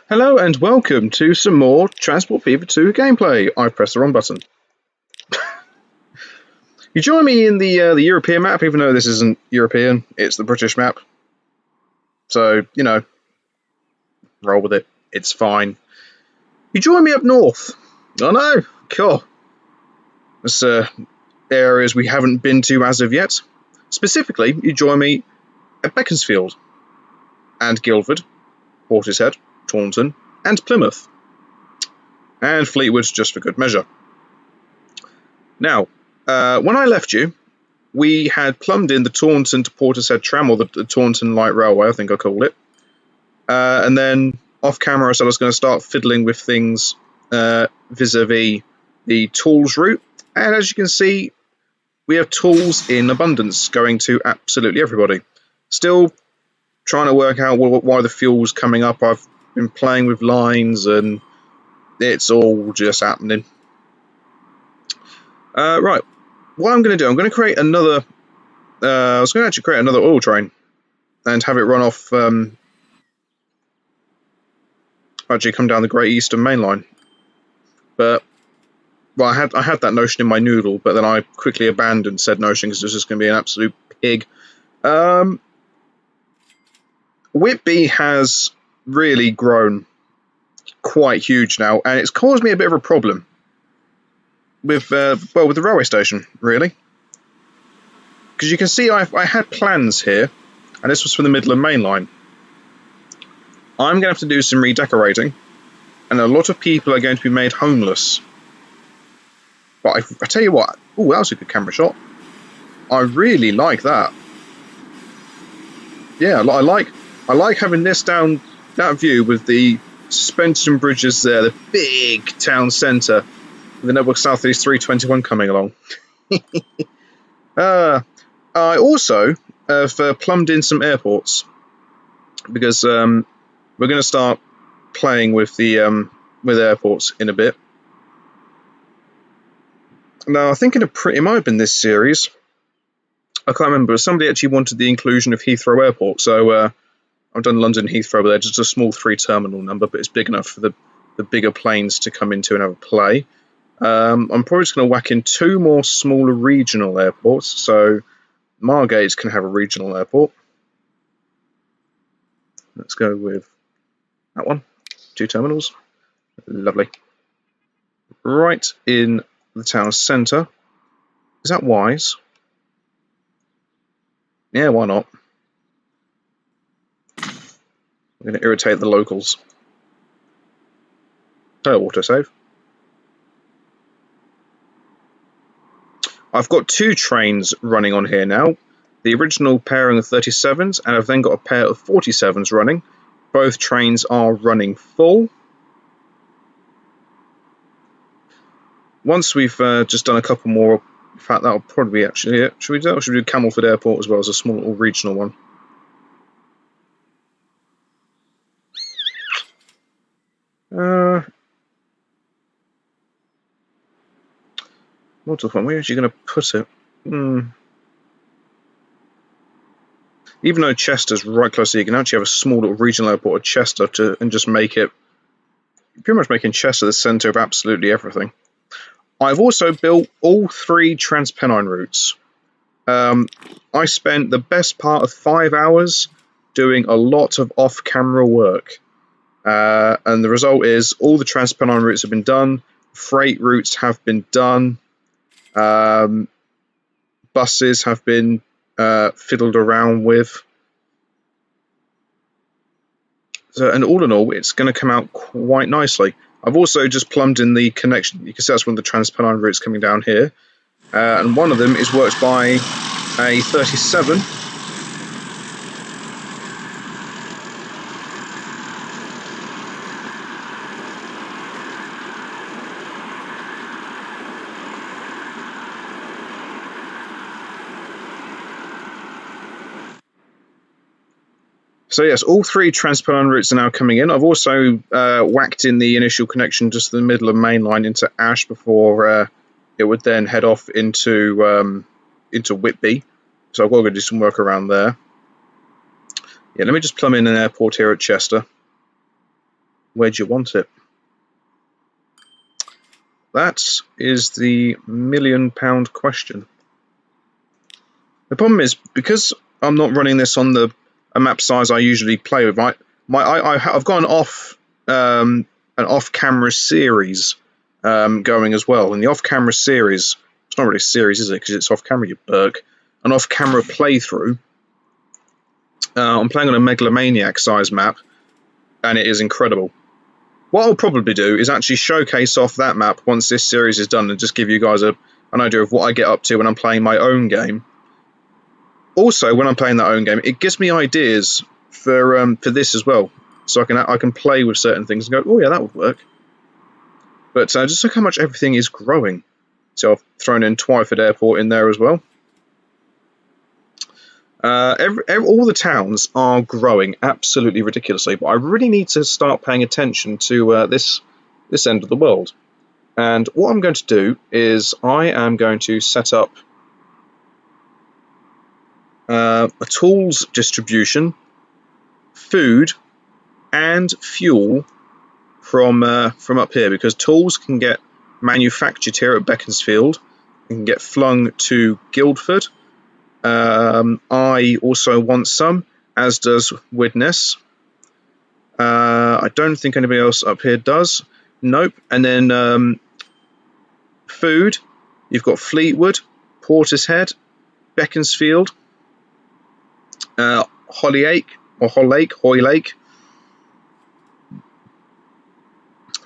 Hello and welcome to some more Transport Fever 2 gameplay. I've pressed the wrong button. You join me in the European map, even though this isn't European, it's the British map. So, you know, roll with it. It's fine. You join me up north. Oh no, cool. There's areas we haven't been to as of yet. Specifically, you join me at Beaconsfield and Guildford, Portishead, Taunton, and Plymouth. And Fleetwood, just for good measure. Now, when I left you, we had plumbed in the Taunton to Portishead tram, or the Taunton Light Railway, I think I called it. And then off camera, I said I was going to start fiddling with things vis-a-vis the tools route. And as you can see, we have tools in abundance going to absolutely everybody. Still trying to work out why the fuel's coming up. I've been playing with lines and it's all just happening. Right. What I'm going to do, I'm going to create another. I was going to actually create another oil train and have it run off. Actually, come down the Great Eastern Main Line. But well, I had that notion in my noodle, but then I quickly abandoned said notion because it was just going to be an absolute pig. Whitby has really grown quite huge now, and it's caused me a bit of a problem with with the railway station, really. Because you can see I had plans here, and this was for the Midland Main Line. I'm going to have to do some redecorating, and a lot of people are going to be made homeless. But I tell you what, oh, that was a good camera shot. I really like that. Yeah, I like having this down that view with the suspension bridges there, the big town centre, with the Network South East 321 coming along. I also have plumbed in some airports because we're going to start playing with the with airports in a bit. Now, I think it might have been this series. I can't remember. Somebody actually wanted the inclusion of Heathrow Airport, so I've done London Heathrow there, just a small 3-terminal number, but it's big enough for the bigger planes to come into and have a play. I'm probably just going to whack in 2 more smaller regional airports, so Margate can have a regional airport. Let's go with that one. 2 terminals. Lovely. Right in the town centre. Is that wise? Yeah, why not? I'm going to irritate the locals. Autosave. I've got 2 trains running on here now. The original pairing of 37s, and I've then got a pair of 47s running. Both trains are running full. Once we've just done a couple more, in fact, that'll probably be actually it. Should we do that, or should we do Camelford Airport as well as a small little regional one? What's the fun? Where are you going to put it? Even though Chester's right close, you can actually have a small little regional airport at Chester and just make it, pretty much making Chester the centre of absolutely everything. I've also built all 3 Transpennine routes. I spent the best part of 5 hours doing a lot of off-camera work. And the result is all the Transpennine routes have been done, freight routes have been done, buses have been fiddled around with. So, and all in all, it's going to come out quite nicely. I've also just plumbed in the connection. You can see that's one of the Transpennine routes coming down here. And one of them is worked by a 37. So yes, all 3 Transpennine routes are now coming in. I've also whacked in the initial connection just to the middle of main line into Ash before it would then head off into Whitby. So I've got to do some work around there. Yeah, let me just plumb in an airport here at Chester. where do you want it? That is the £1,000,000 question. The problem is, because I'm not running this on a map size I usually play with, right? I've got an off-camera series going as well, and the off-camera series, it's not really a series, is it? Because it's off-camera, you berk. An off-camera playthrough. I'm playing on a megalomaniac size map, and it is incredible. What I'll probably do is actually showcase off that map once this series is done, and just give you guys an idea of what I get up to when I'm playing my own game. Also, when I'm playing that own game, it gives me ideas for this as well, so I can play with certain things and go, oh yeah, that would work. But just look how much everything is growing. So I've thrown in Twyford Airport in there as well. All the towns are growing absolutely ridiculously, but I really need to start paying attention to this end of the world. And what I'm going to do is I am going to set up a tools distribution, food, and fuel from up here, because tools can get manufactured here at Beaconsfield and can get flung to Guildford. I also want some, as does Widnes. I don't think anybody else up here does. Nope. And then food, you've got Fleetwood, Portishead, Beaconsfield, Hoylake.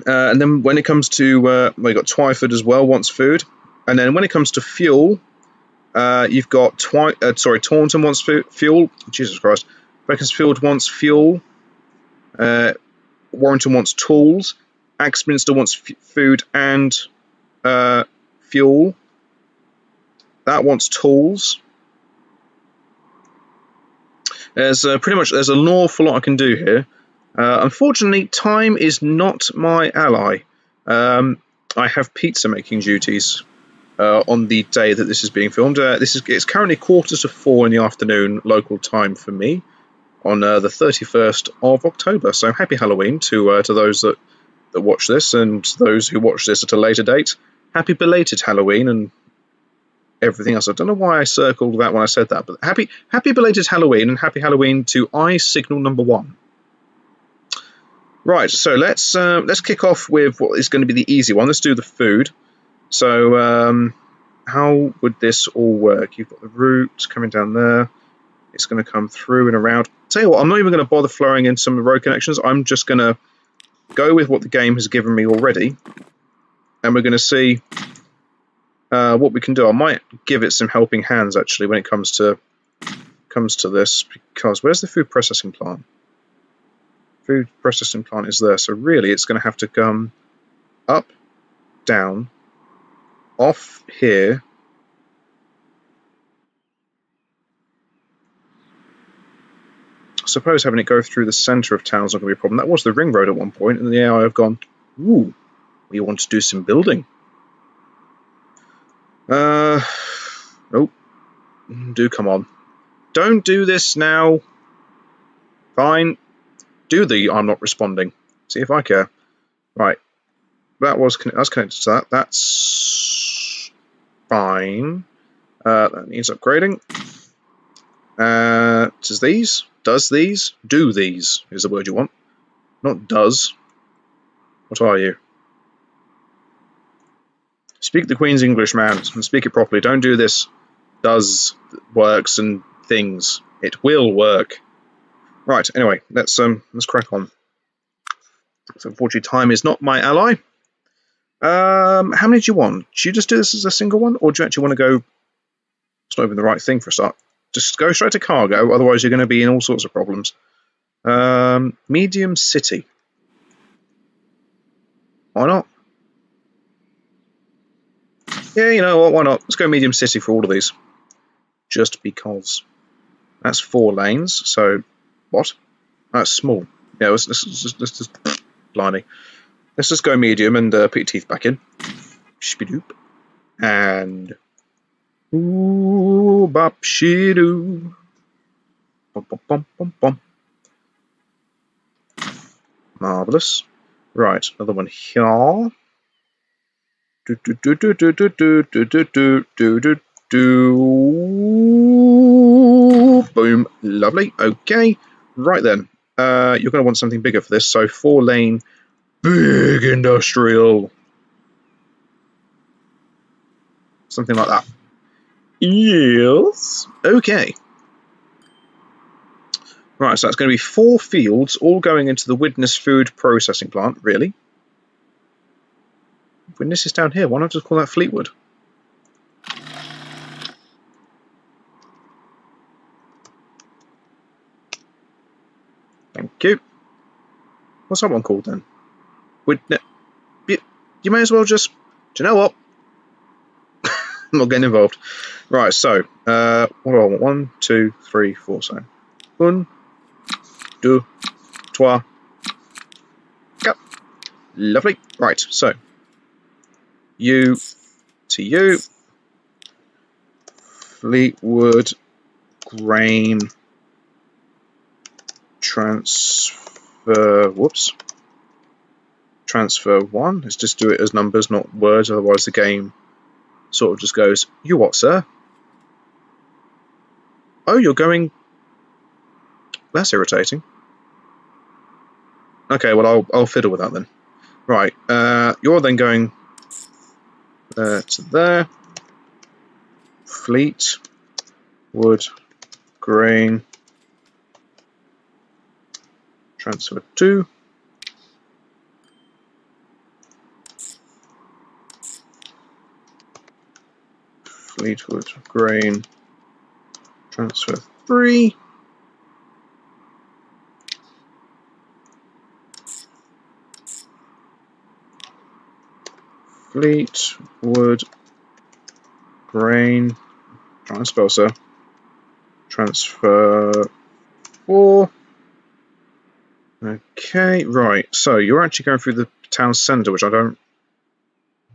And then when it comes to, we've got Twyford as well, wants food. And then when it comes to fuel, you've got Taunton wants fuel. Jesus Christ. Beaconsfield wants fuel. Warrington wants tools. Axminster wants food and fuel. That wants tools. There's there's an awful lot I can do here. Unfortunately, time is not my ally. I have pizza making duties on the day that this is being filmed. It's currently 3:45 in the afternoon local time for me on the 31st of October. So happy Halloween to those that watch this, and those who watch this at a later date. Happy belated Halloween and everything else. I don't know why I circled that when I said that, but happy belated Halloween, and happy Halloween to iSignal number 1. Right, so let's kick off with what is going to be the easy one. Let's do the food. So how would this all work? You've got the route coming down there. It's going to come through and around. Tell you what, I'm not even going to bother flowing in some of the road connections. I'm just going to go with what the game has given me already, and we're going to see what we can do. I might give it some helping hands actually when it comes to this, because where's the food processing plant? Food processing plant is there, so really it's going to have to come up, down, off here. I suppose having it go through the centre of town is not going to be a problem. That was the ring road at one point, and the AI have gone, ooh, we want to do some building. Nope. Do come on. Don't do this now. Fine. Do the I'm not responding. See if I care. Right. That's connected to that. That's fine. That needs upgrading. Does these do these is the word you want, not does. What are you? Speak the Queen's English, man, and speak it properly. Don't do this does works and things. It will work. Right, anyway, let's crack on. So unfortunately time is not my ally. How many do you want? Do you just do this as a single one, or do you actually want to go? It's not even the right thing for a start. Just go straight to cargo, otherwise you're going to be in all sorts of problems. Medium city. Why not? Yeah, you know what, why not? Let's go medium city for all of these. Just because. That's 4 lanes, so what? That's small. Yeah, let's just blimey. Let's just go medium and put your teeth back in. Shibidoop. And ooh, bop shidoo. Bum, bum, bum, bum, bum. Marvellous. Right, another one here. Do, do, do, do, do, do, do, do, do, do, do, do, do. Boom. Lovely. Okay. Right then. You're going to want something bigger for this. So 4-lane, big industrial. Something like that. Yes. Okay. Right, so that's going to be 4 fields, all going into the Widnes food processing plant. Really? Widnes is down here. Why not just call that Fleetwood? Thank you. What's that one called then? Widnes. You may as well just. Do you know what? I'm not getting involved. Right, so what do I want? 1, 2, 3, 4. So 1, 2, 3, 4. Lovely. Right, so you to you. Fleetwood grain transfer. Whoops. Transfer 1. Let's just do it as numbers, not words. Otherwise, the game sort of just goes, "You what, sir? Oh, you're going." That's irritating. Okay, well, I'll fiddle with that then. Right, you're then going to there. Fleetwood grain transfer 2. Fleetwood grain transfer 3. Fleetwood grain, try and spell, sir, transfer 4. Okay, right, so you're actually going through the town centre, which I don't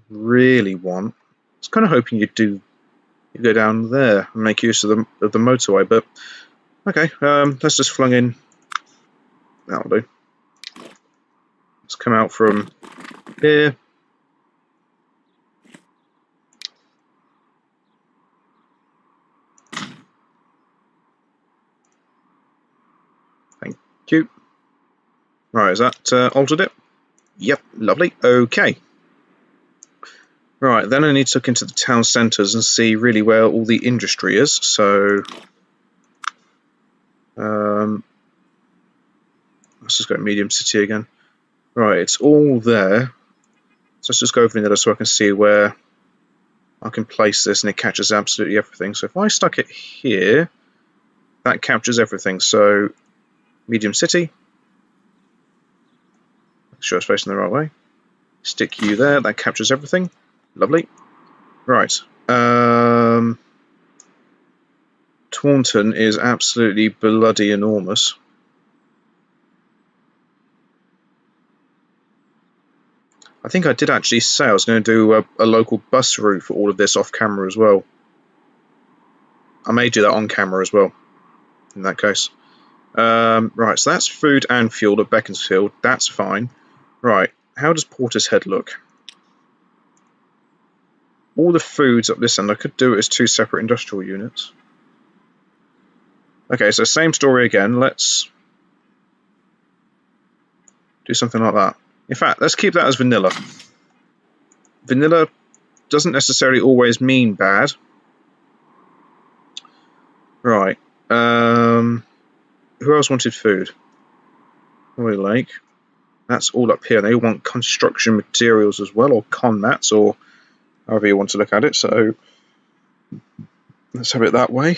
really want. I was kind of hoping you go down there and make use of the motorway, but okay, let's just flung in. That'll do. Let's come out from here. Thank you. Right, is that altered it? Yep, lovely. Okay. Right, then I need to look into the town centres and see really where all the industry is. So, let's just go to Medium City again. Right, it's all there. So let's just go over there so I can see where I can place this and it catches absolutely everything. So if I stuck it here, that captures everything. So, Medium City. Make sure it's facing the right way. Stick you there, that captures everything. Lovely. Right. Taunton is absolutely bloody enormous. I think I did actually say I was going to do a local bus route for all of this off camera as well. I may do that on camera as well, in that case. Right, so that's food and fuel at Beaconsfield. That's fine. Right, how does Portishead look? All the foods up this end, I could do it as 2 separate industrial units. Okay, so same story again. Let's do something like that. In fact, let's keep that as vanilla. Vanilla doesn't necessarily always mean bad. Right. Who else wanted food? Hoy Lake. That's all up here. They want construction materials as well, or con mats, or however you want to look at it. So let's have it that way.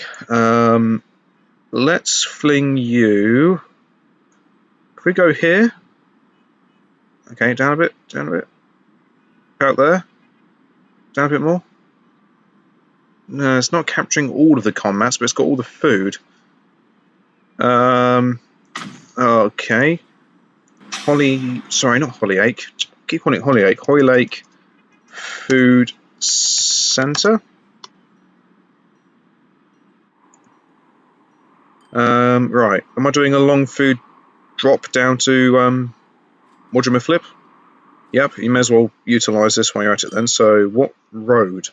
Let's fling you. If we go here, okay, down a bit, out there, down a bit more. No, it's not capturing all of the con mats, but it's got all the food. Okay. Sorry, not Hollyoake. Keep calling it Hollyoake. Hoylake Food Centre. Right. Am I doing a long food drop down to Mortimer Flip? Yep, you may as well utilise this while you're at it then. So what road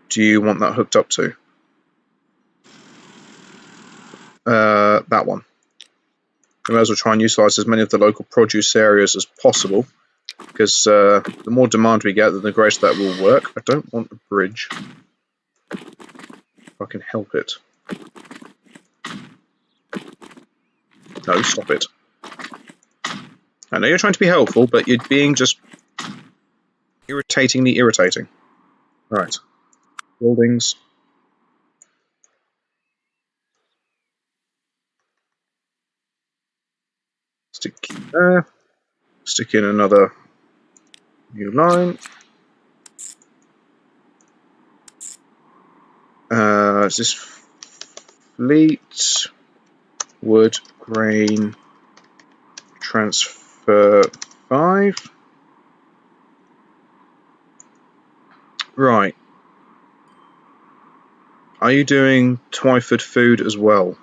do you want that hooked up to? That one. You may as well try and utilise as many of the local produce areas as possible, because the more demand we get, then the greater that will work. I don't want a bridge, if I can help it. No, stop it. I know you're trying to be helpful, but you're being just irritatingly irritating. Right. Buildings. Stick there. Stick in another new line. Is this fleet? Wood, grain, transfer 5. Right. Are you doing Twyford food as well?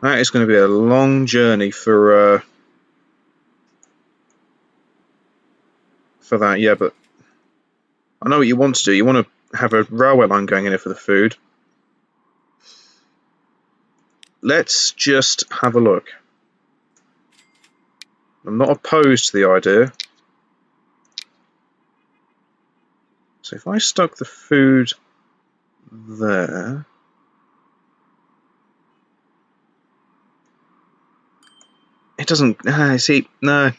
That is going to be a long journey for that, yeah, but I know what you want to do. You want to have a railway line going in here for the food. Let's just have a look. I'm not opposed to the idea. So if I stuck the food there... It doesn't... see, no.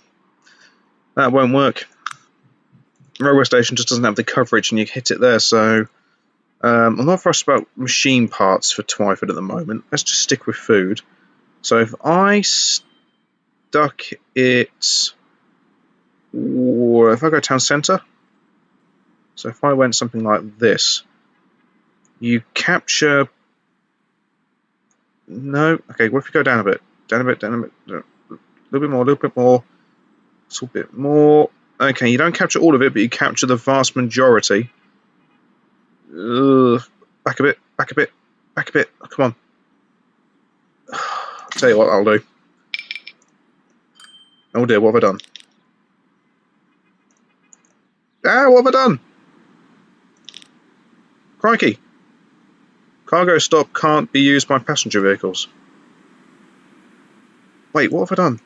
That won't work. Railway station just doesn't have the coverage and you hit it there, so... I'm not fussed about machine parts for Twyford at the moment. Let's just stick with food. So if I stuck it... if I go town centre... So if I went something like this... You capture... No. Okay, what if we go down a bit? Down a bit, down a bit. A little bit more, a little bit more. A little bit more. Okay, you don't capture all of it, but you capture the vast majority. Back a bit, back a bit, back a bit. Oh, come on. I'll tell you what I'll do. Oh dear, what have I done? Ah, what have I done? Crikey. Cargo stop can't be used by passenger vehicles. Wait, what have I done?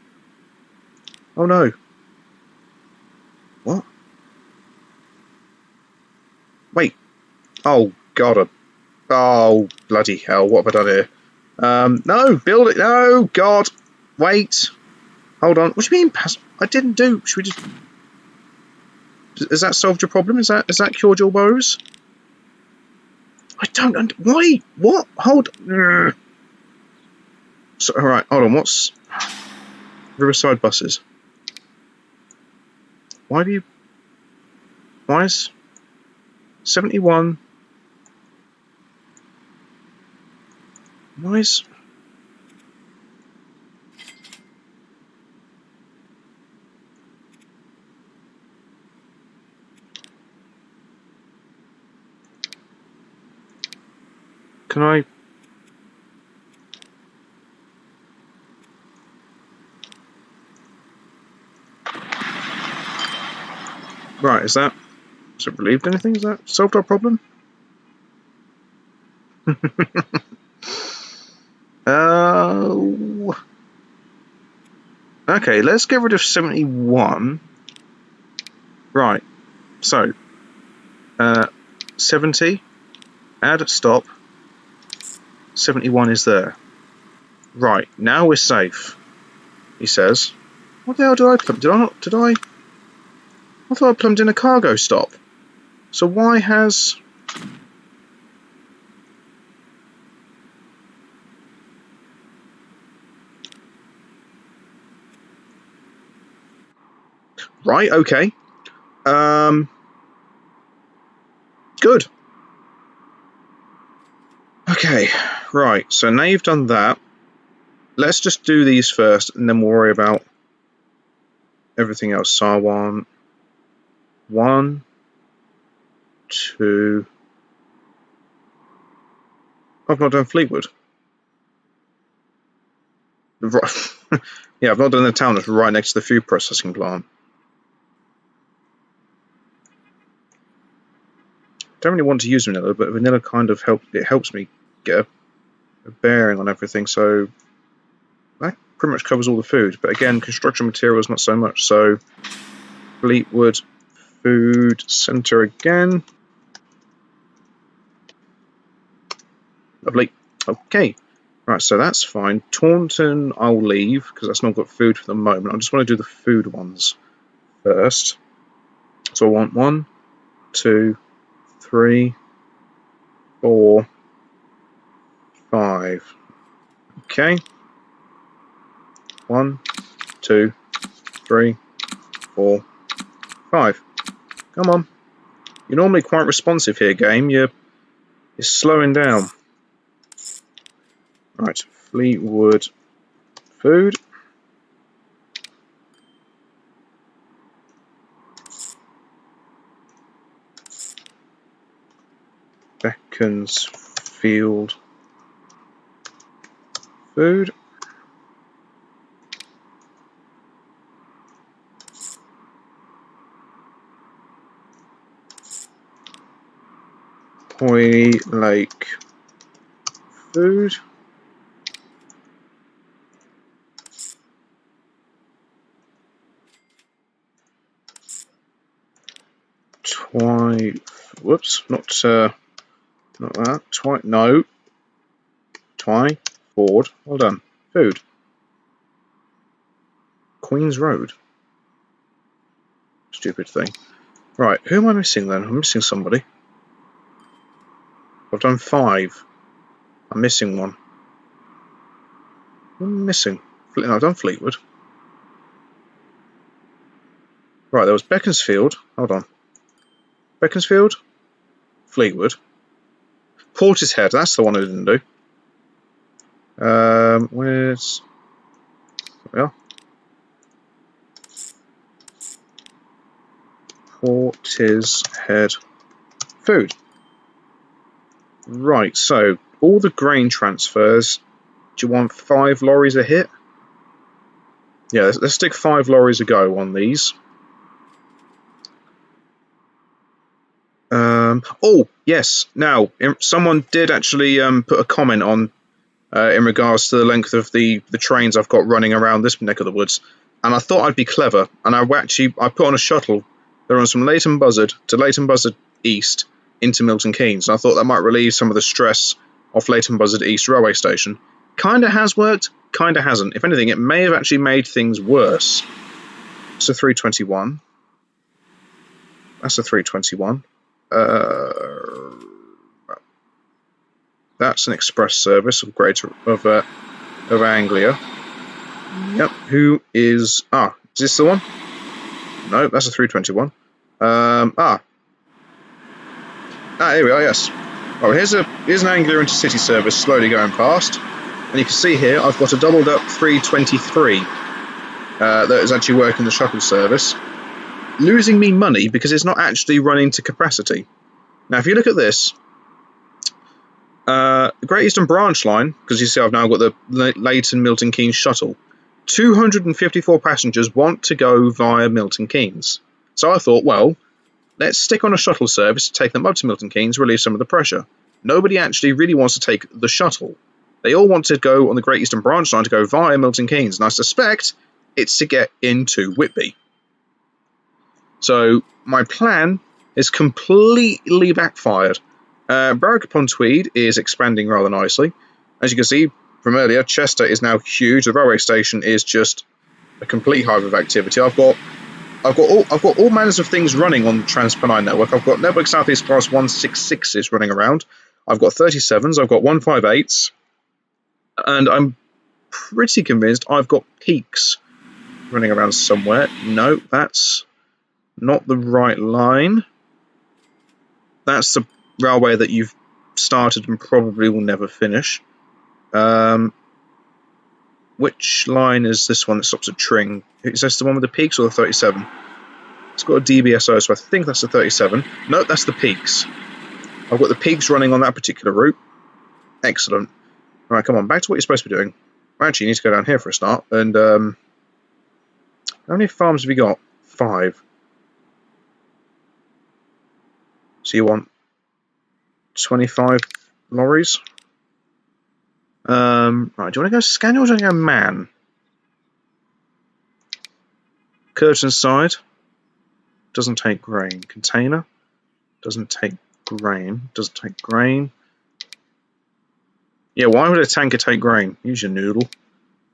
Oh no. What? Wait. Oh, God. Oh, bloody hell. What have I done here? No, build it. No, God. Wait. Hold on. What do you mean? I didn't do. Should we just... Has that solved your problem? Is that cured your woes? I don't... Why? What? Hold... So, alright, hold on. What's... Riverside buses. Why do you... Why is... 71... Why is... Can I... Right, is that... Has it relieved anything? Has that solved our problem? Oh... Okay, let's get rid of 71. Right, so... 70. Add stop. 71 is there. Right, now we're safe, he says. What the hell did I plumb? Did I not... Did I... I thought I plumbed in a cargo stop. So why has... Right, okay. Good. Okay, right, so now you've done that. Let's just do these first, and then we'll worry about everything else. So I want 1, 2... I've not done Fleetwood. Right. Yeah, I've not done the town that's right next to the food processing plant. Don't really want to use vanilla, but vanilla kind of helps me get a bearing on everything, so that pretty much covers all the food. But again, construction materials not so much, so Fleetwood Food Centre again. Lovely. Okay. Right, so that's fine. Taunton I'll leave, because that's not got food for the moment. I just want to do the food ones first. So I want 1, 2, 3, 4, 5. Okay. 1, 2, 3, 4, 5. Come on. You're normally quite responsive here, game. You're slowing down. Right, Fleetwood Food. Beaconsfield Food. Hoylake Food. Whoops, not that. No. Ford. Well done. Food. Queen's Road. Stupid thing. Right, who am I missing then? I'm missing somebody. I've done 5. I'm missing one. What am I missing? No, I've done Fleetwood. Right, there was Beaconsfield. Hold on. Beaconsfield? Fleetwood. Portishead, that's the one I didn't do. Where's... There we are. Portishead Food. Right, so all the grain transfers. Do you want 5 lorries a hit? Yeah, let's stick 5 lorries a go on these. Oh, yes. Now, someone did actually put a comment on in regards to the length of the trains I've got running around this neck of the woods, and I thought I'd be clever, and I put on a shuttle that runs from Leighton Buzzard to Leighton Buzzard East into Milton Keynes, and I thought that might relieve some of the stress off Leighton Buzzard East railway station. Kinda has worked, kinda hasn't. If anything, it may have actually made things worse. It's a 321. That's a 321. That's an express service of of Anglia. Yep. Who is... is this the one? No, that's a 321. Here we are, yes. Oh, here's an Anglia intercity service slowly going past. And you can see here, I've got a doubled up 323 that is actually working the shuttle service. Losing me money because it's not actually running to capacity. Now, if you look at this, the Great Eastern Branch line, because you see I've now got the Leighton Milton Keynes shuttle, 254 passengers want to go via Milton Keynes. So I thought, well, let's stick on a shuttle service to take them up to Milton Keynes, relieve some of the pressure. Nobody actually really wants to take the shuttle. They all want to go on the Great Eastern Branch line to go via Milton Keynes, and I suspect it's to get into Whitby. So my plan is completely backfired. Berwick-upon-Tweed is expanding rather nicely. As you can see from earlier, Chester is now huge. The railway station is just a complete hive of activity. I've got all manners of things running on the Transpennine network. I've got Network Southeast Class 166s running around. I've got 37s. I've got 158s, and I'm pretty convinced I've got peaks running around somewhere. No, that's not the right line. That's the railway that you've started and probably will never finish. Which line is this one that stops at Tring? Is this the one with the peaks or the 37? It's got a DBSO, so I think that's the 37. No, that's the peaks. I've got the peaks running on that particular route. Excellent. Alright, come on, back to what you're supposed to be doing. Actually, you need to go down here for a start. And how many farms have you got? 5. So you want 25 lorries. Right, do you want to go scan or do you want to go man? Curtain side doesn't take grain. Container doesn't take grain. Doesn't take grain. Yeah, why would a tanker take grain? Use your noodle.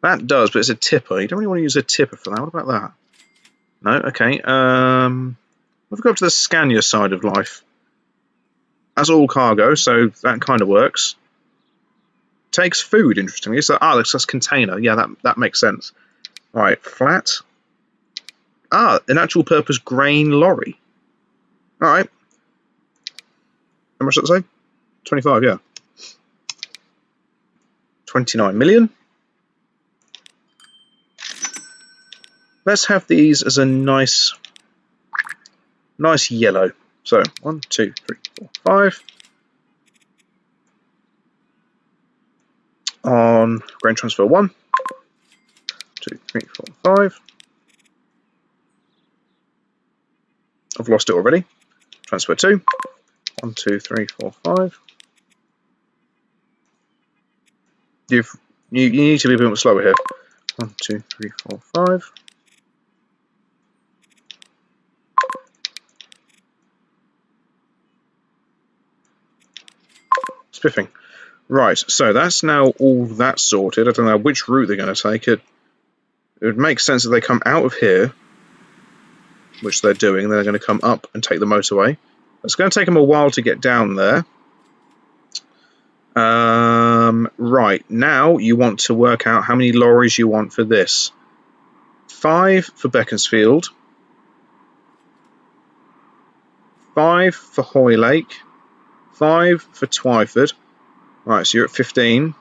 That does, but it's a tipper. You don't really want to use a tipper for that. What about that? No, okay. We'll go up to the Scania side of life. That's all cargo, so that kind of works. Takes food, interestingly. So, that's container. Yeah, that makes sense. Right, flat. An actual purpose grain lorry. Alright. How much does that say? 25, yeah. 29 million. Let's have these as a nice yellow. So 1, 2, 3, 4, 5. On grain transfer 1, 2, 3, 4, 5. I've lost it already. Transfer 2. 1, 2, 3, 4, 5. You need to be a bit more slower here. 1, 2, 3, 4, 5. Spiffing. Right, so that's now all that sorted. I don't know which route they're going to take. It would make sense that they come out of here, which they're doing, and then they're going to come up and take the motorway. It's going to take them a while to get down there. Right, now you want to work out how many lorries you want for this. 5 for Beaconsfield. 5 for Hoylake. 5 for Twyford. Right, so you're at 15.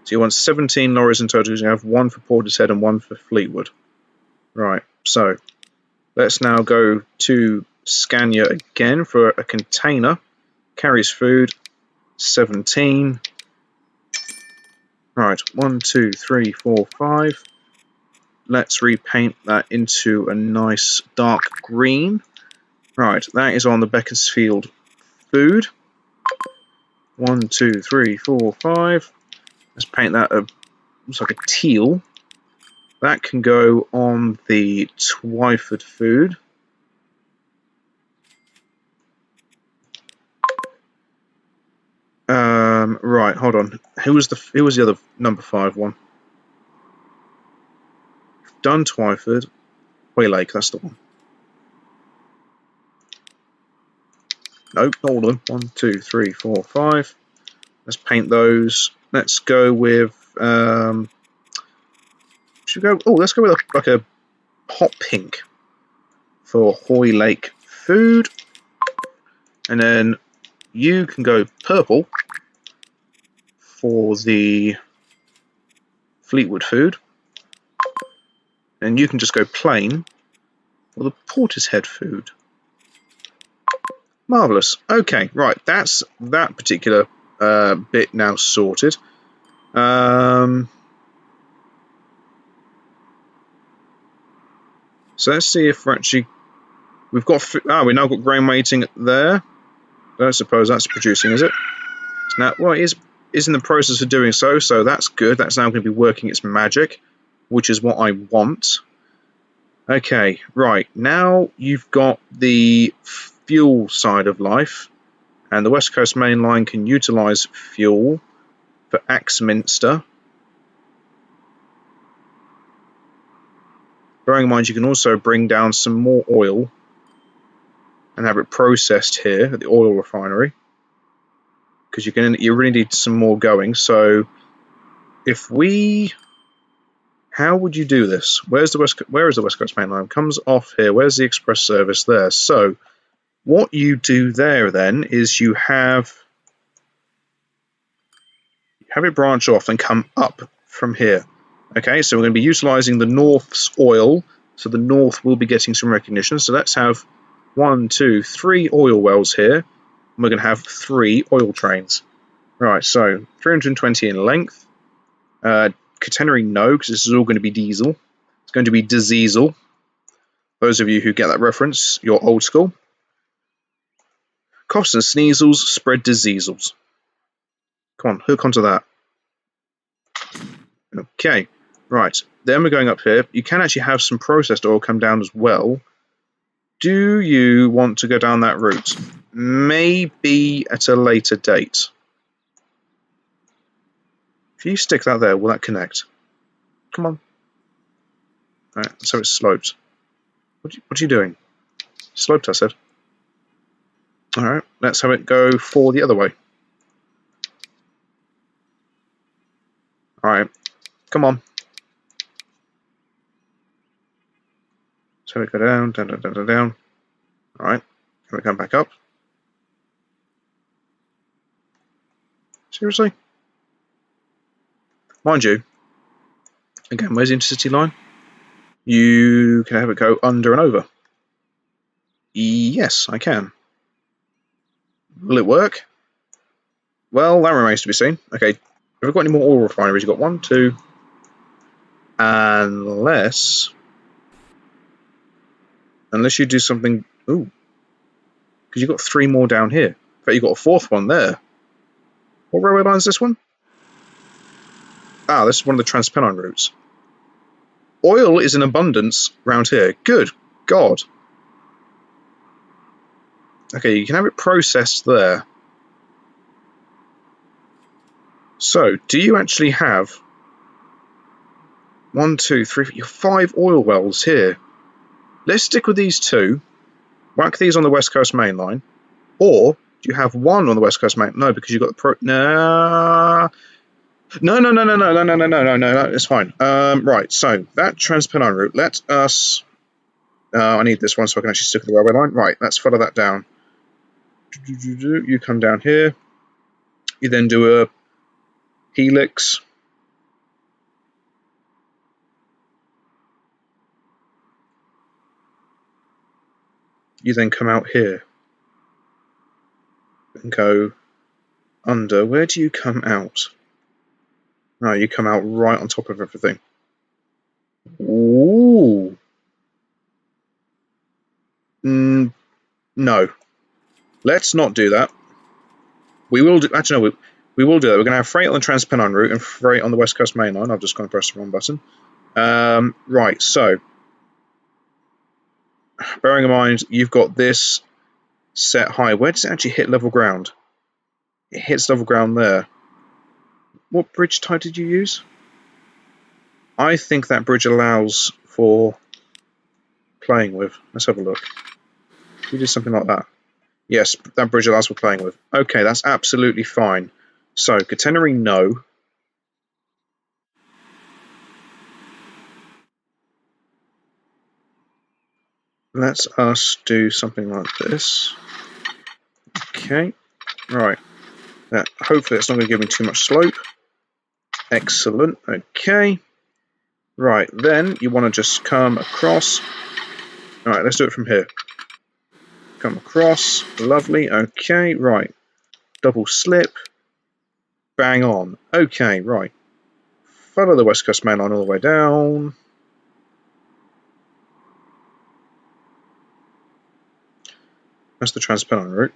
So you want 17 lorries in total. You have 1 for Portishead and 1 for Fleetwood. Right, so let's now go to Scania again for a container. Carries food. 17. Right, 1, 2, 3, 4, 5. Let's repaint that into a nice dark green. Right, that is on the Beaconsfield food. 1, 2, 3, 4, 5. Let's paint that looks like a teal. That can go on the Twyford food. Right, hold on. Who was the other number 5 one? Done Twyford. Hoylake, that's the one. Nope, not all of them. 1, 2, 3, 4, 5. Let's paint those. Let's go with should we go? Oh, let's go with like a hot pink for Hoylake food, and then you can go purple for the Fleetwood food, and you can just go plain for the Portishead food. Marvellous. Okay, right, that's that particular bit now sorted. So let's see if we've now got grain waiting there. I don't suppose that's producing, is it? Now, well, it is in the process of doing so, so that's good. That's now going to be working its magic, which is what I want. Okay, right, now you've got the fuel side of life, and the West Coast Main Line can utilise fuel for Axminster. Bearing in mind you can also bring down some more oil and have it processed here at the oil refinery, because you really need some more going. So how would you do this? Where is the West Coast Main Line? Comes off here. Where's the express service there? So what you do there then is you have it branch off and come up from here. Okay, so we're going to be utilising the North's oil, so the North will be getting some recognition. So let's have 1, 2, 3 oil wells here, and we're going to have 3 oil trains. Right, so 320 in length. Catenary, no, because this is all going to be diesel. It's going to be diesel. Those of you who get that reference, you're old school. Coughs and sneezels, spread diseasels. Come on, hook onto that. Okay, right. Then we're going up here. You can actually have some processed oil come down as well. Do you want to go down that route? Maybe at a later date. If you stick that there, will that connect? Come on. Alright, so it's sloped. What are you doing? Sloped, I said. Alright, let's have it go for the other way. Alright, come on. So we go down, down, down, down, down, down. Alright, can we come back up? Seriously? Mind you, again, where's the intercity line? You can have it go under and over. Yes, I can. Will it work? Well, that remains to be seen. Okay, have we got any more oil refineries? You've got 1, 2. Unless you do something. Ooh. Because you've got 3 more down here. In fact, you've got a 4th one there. What railway line is this one? Ah, this is one of the Transpennine routes. Oil is in abundance round here. Good God. Okay, you can have it processed there. So, do you actually have 1, 2, 3, 5 oil wells here? Let's stick with these 2. Whack these on the West Coast Main Line. Or do you have 1 on the West Coast Main? No, because you've got the pro. Nah. No. It's fine. Right. So that Transpennine route. Let us. I need this one so I can actually stick with the railway line. Right. Let's follow that down. You come down here. You then do a helix. You then come out here and go under. Where do you come out? Right. You come out right on top of everything. Ooh. No. Let's not do that. We will do. Actually, no. We will do that. We're going to have freight on the Transpennine route and freight on the West Coast Main Line. I've just gone to press the wrong button. Right. So, bearing in mind you've got this set high. Where does it actually hit level ground? It hits level ground there. What bridge type did you use? I think that bridge allows for playing with. Let's have a look. We did something like that. Yes, that bridge allows for playing with. Okay, that's absolutely fine. So, catenary, no. Let's us do something like this. Okay, right. Hopefully it's not going to give me too much slope. Excellent. Okay. Right, then you want to just come across. Alright, let's do it from here. Come across. Lovely. Okay, right. Double slip. Bang on. Okay, right. Follow the West Coast Main Line all the way down. That's the Transpennine route.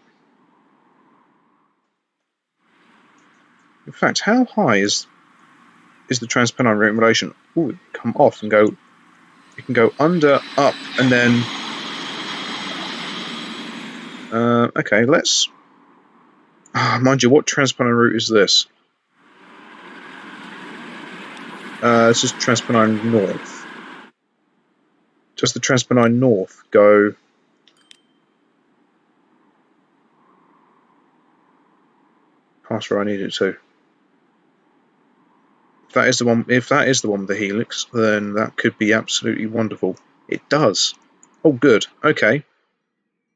In fact, how high is the Transpennine route in relation? Ooh, come off and go. You can go under, up, and then. Okay, let's. Mind you, what Transpennine route is this? This is Transpennine North. Does the Transpennine North go past where I need it to? If that is the one with the helix, then that could be absolutely wonderful. It does. Oh, good. Okay.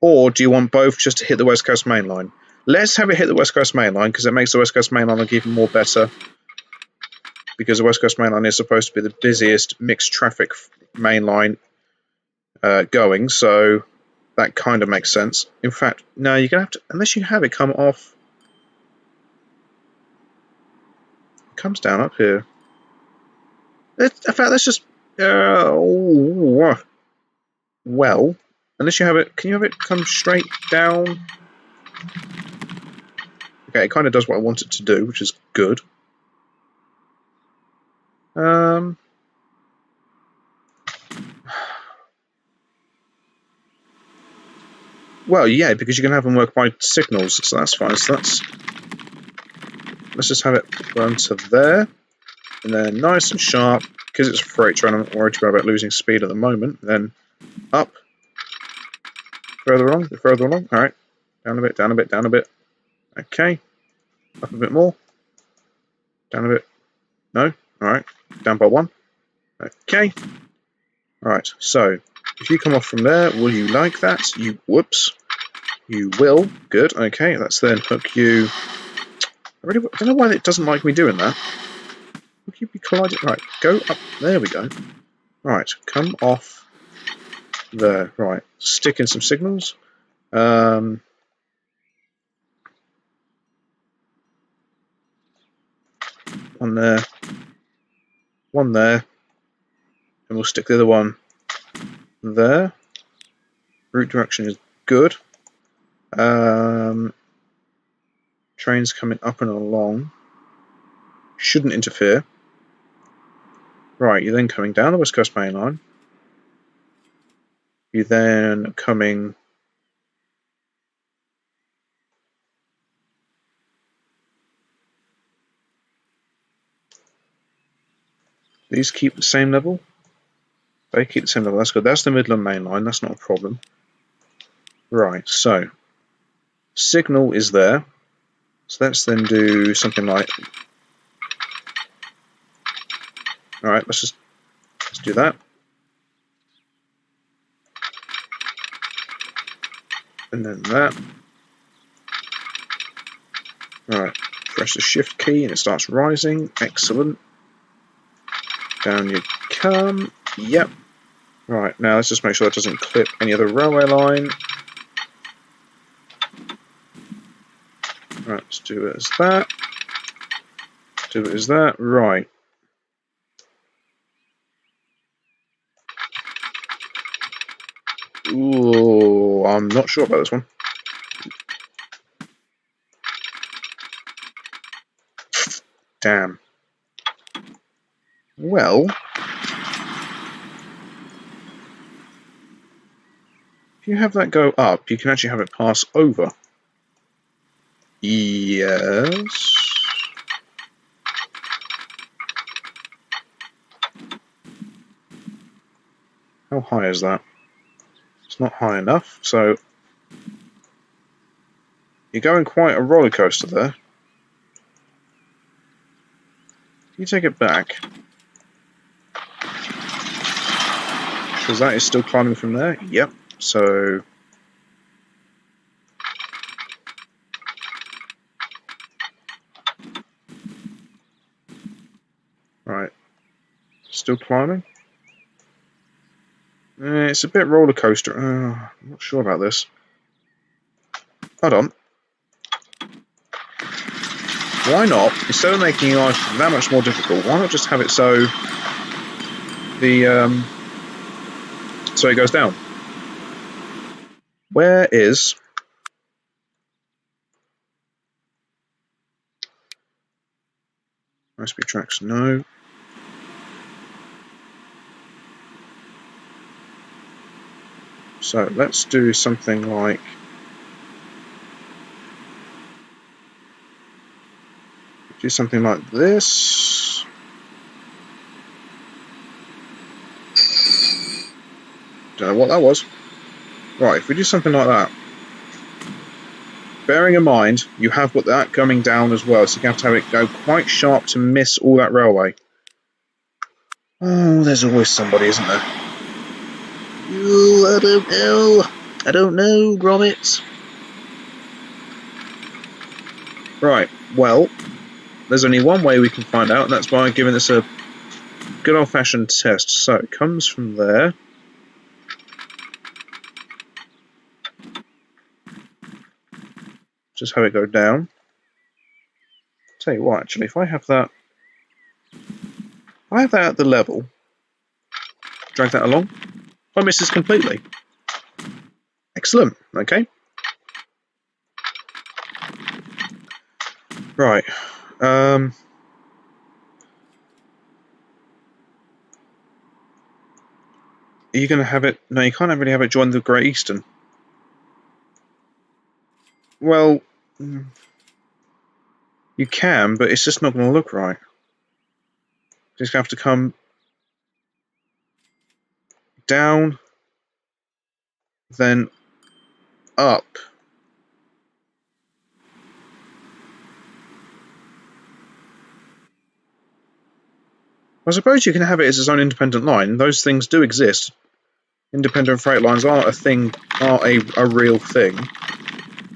Or do you want both just to hit the West Coast Main Line? Let's have it hit the West Coast Main Line because it makes the West Coast Main Line look even more better. Because the West Coast Main Line is supposed to be the busiest mixed traffic main line going, so that kind of makes sense. In fact, no, you're gonna have to, unless you have it come off. comes down up here. In fact, let's just... well, unless you have it... Can you have it come straight down? Okay, it kind of does what I want it to do, which is good. Well, yeah, because you can have them work by signals, so that's fine. So let's just have it run to there, and then nice and sharp, because it's a freight train. I'm not worried about losing speed at the moment. Then up, further along. All right, down a bit, down a bit, down a bit. Okay, up a bit more. Down a bit. No, all right, down by one. Okay, all right. So if you come off from there, will you like that? Whoops. You will. Good. Okay, let's then hook you. I don't know why it doesn't like me doing that. Will you be colliding? Right, go up. There we go. Right, come off there. Right, stick in some signals. One there. One there. And we'll stick the other one there. Route direction is good. Trains coming up and along. Shouldn't interfere. Right, you're then coming down the West Coast Main Line. You're then coming... These keep the same level. They keep the same level. That's good. That's the Midland Main Line. That's not a problem. Right, so... Signal is there. So let's then do something like... Alright, let's do that. And then that. Alright, press the shift key and it starts rising. Excellent. Down you come. Yep. Right, now let's just make sure it doesn't clip any other railway line. Right, let's do it as that. Do it as that. Right. Ooh, I'm not sure about this one. Damn. Well, if you have that go up, you can actually have it pass over. Yes. How high is that? It's not high enough, so you're going quite a roller coaster there. You take it back. Because that is still climbing from there. Yep. So right. Still climbing. It's a bit roller coaster. I'm not sure about this. Hold on. Why not? Instead of making life that much more difficult, why not just have it so the so it goes down? Where is high-speed tracks? No. So let's do something like this. Don't know what that was. Right, if we do something like that, bearing in mind you have got that coming down as well, so you have to have it go quite sharp to miss all that railway. Oh, there's always somebody, isn't there? I don't know. I don't know, Gromit. Right, well, there's only one way we can find out, and that's by giving this a good old-fashioned test. So it comes from there. Just have it go down. Tell you what, actually, if I have that I have that at the level. Drag that along. I miss this completely. Excellent. Okay. Right. Are you going to have it? No, you can't really have it join the Great Eastern. Well, you can, but it's just not going to look right. It's going to have to come down, then up. I suppose you can have it as its own independent line. Those things do exist. Independent freight lines are a thing, are a real thing.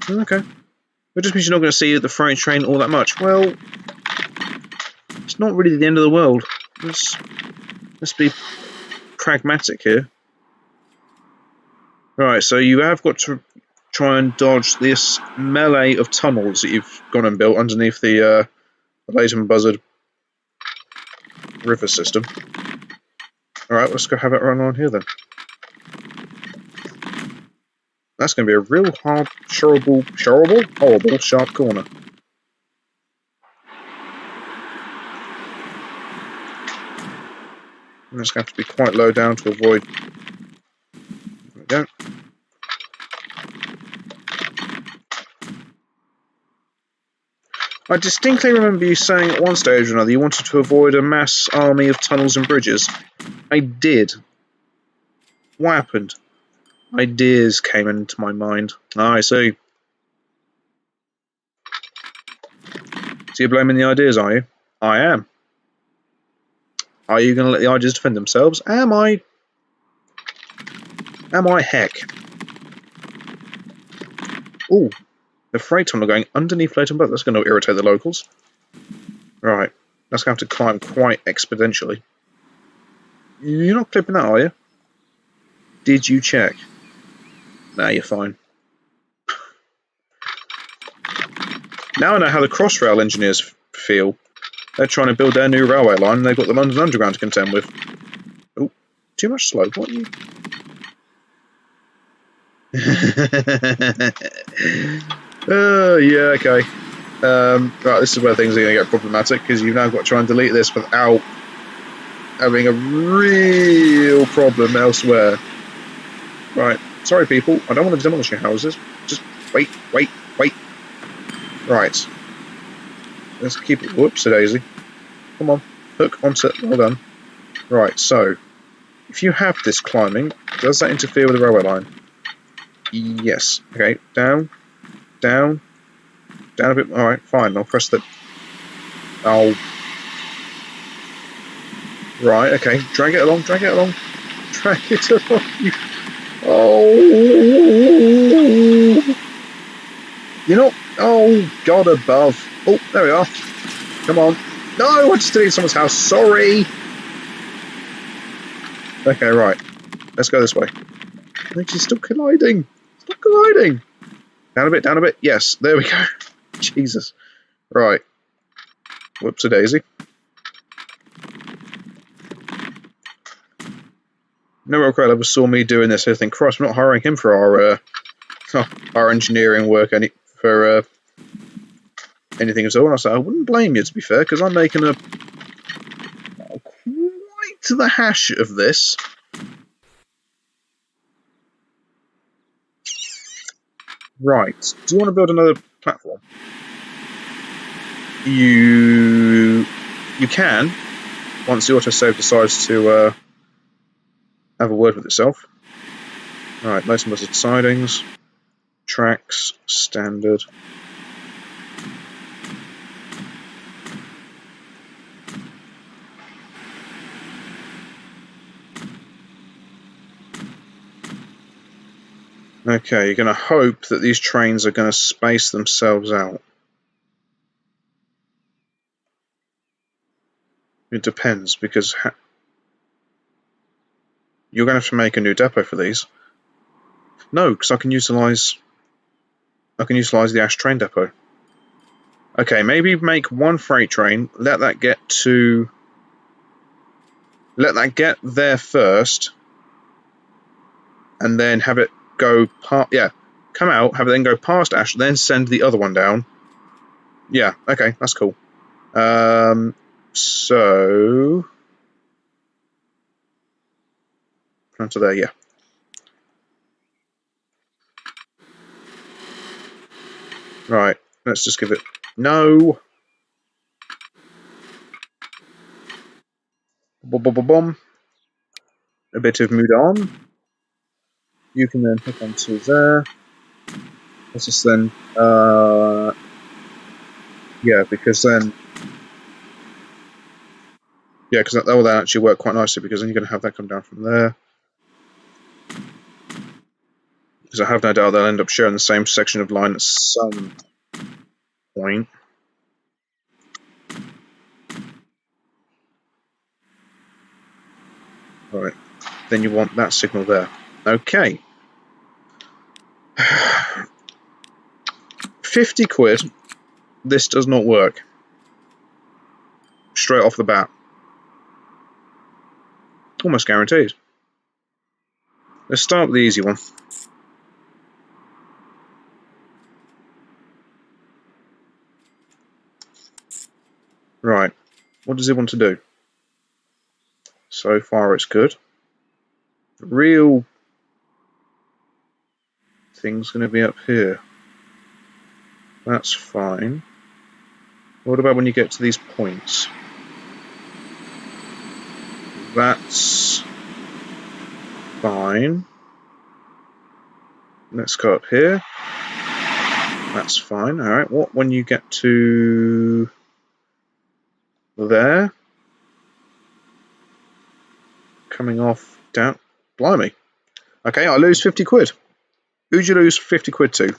Okay. It just means you're not going to see the freight train all that much. Well, it's not really the end of the world. Let's be pragmatic here. Right, so you have got to try and dodge this melee of tunnels that you've gone and built underneath the Leighton Buzzard river system. Alright, let's go have it run on here then. That's going to be a real hard, horrible, sharp corner. And it's going to have to be quite low down to avoid. There we go. I distinctly remember you saying at one stage or another you wanted to avoid a mass army of tunnels and bridges. I did. What happened? Ideas came into my mind. Ah, I see. So you're blaming the ideas, are you? I am. Are you going to let the ideas defend themselves? Am I? Am I? Heck. Ooh, the freight tunnel going underneath Leighton Buzzard. That's going to irritate the locals. Right, that's going to have to climb quite exponentially. You're not clipping that, are you? Did you check? Nah, you're fine. Now I know how the Crossrail engineers feel. They're trying to build their new railway line and they've got the London Underground to contend with. Oh, too much slope, what are you? Yeah, okay. Right, this is where things are going to get problematic because you've now got to try and delete this without having a real problem elsewhere. Right, sorry people, I don't want to demolish your houses. Just wait. Right. Let's keep it. Whoops-a-daisy. Come on, hook onto it. Well done. Right, so if you have this climbing, does that interfere with the railway line? Yes. Okay, down a bit. Alright, fine, I'll press the... Oh. Right, okay, drag it along. Drag it along. Oh. You're not... Oh, God above. Oh, there we are. Come on. No, I just deleted someone's house. Sorry. Okay, right. Let's go this way. She's still colliding. Stop colliding. Down a bit. Yes, there we go. Jesus. Right. Whoops-a-daisy. No real crowd ever saw me doing this. I think, Christ, we're not hiring him for our engineering work for anything at all. And I said, I wouldn't blame you, to be fair, because I'm making quite the hash of this. Right. Do you want to build another platform? You can, once the autosave decides to have a word with itself. Alright, most of us are sidings, tracks, standard. Okay, you're going to hope that these trains are going to space themselves out. It depends, because you're going to have to make a new depot for these. No, because I can utilise the Ash train depot. Okay, maybe make one freight train, let that get to let that get there first, and then have it go past. Yeah, come out, have it then go past Ash, then send the other one down. Yeah, okay, that's cool. So onto there, yeah. Right, let's just give it no. Boom. A bit of mood on. You can then hook onto there. Let's just then, yeah, because then, yeah, because that will actually work quite nicely, because then you're going to have that come down from there. Because I have no doubt they'll end up sharing the same section of line at some point. Right, then you want that signal there. Okay. 50 quid, this does not work. Straight off the bat. Almost guaranteed. Let's start with the easy one. Right, what does he want to do? So far it's good. The real thing's going to be up here. That's fine. What about when you get to these points? That's fine. Let's go up here. That's fine. Alright, what when you get to there? Coming off down. Blimey. Okay, I lose 50 quid. Who'd you lose 50 quid to?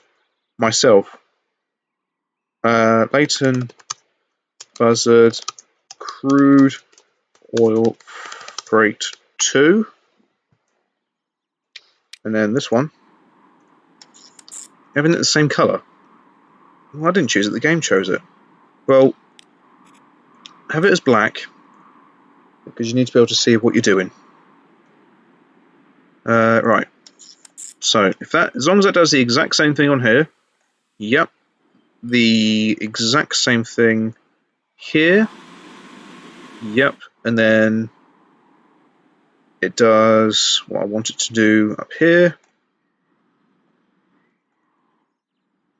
Myself. Leighton, Buzzard, Crude, Oil, Freight 2. And then this one. Having it the same colour. Well, I didn't choose it, the game chose it. Well, have it as black, because you need to be able to see what you're doing. Right. So, if that, as long as that does the exact same thing on here, yep, the exact same thing here, yep, and then it does what I want it to do up here.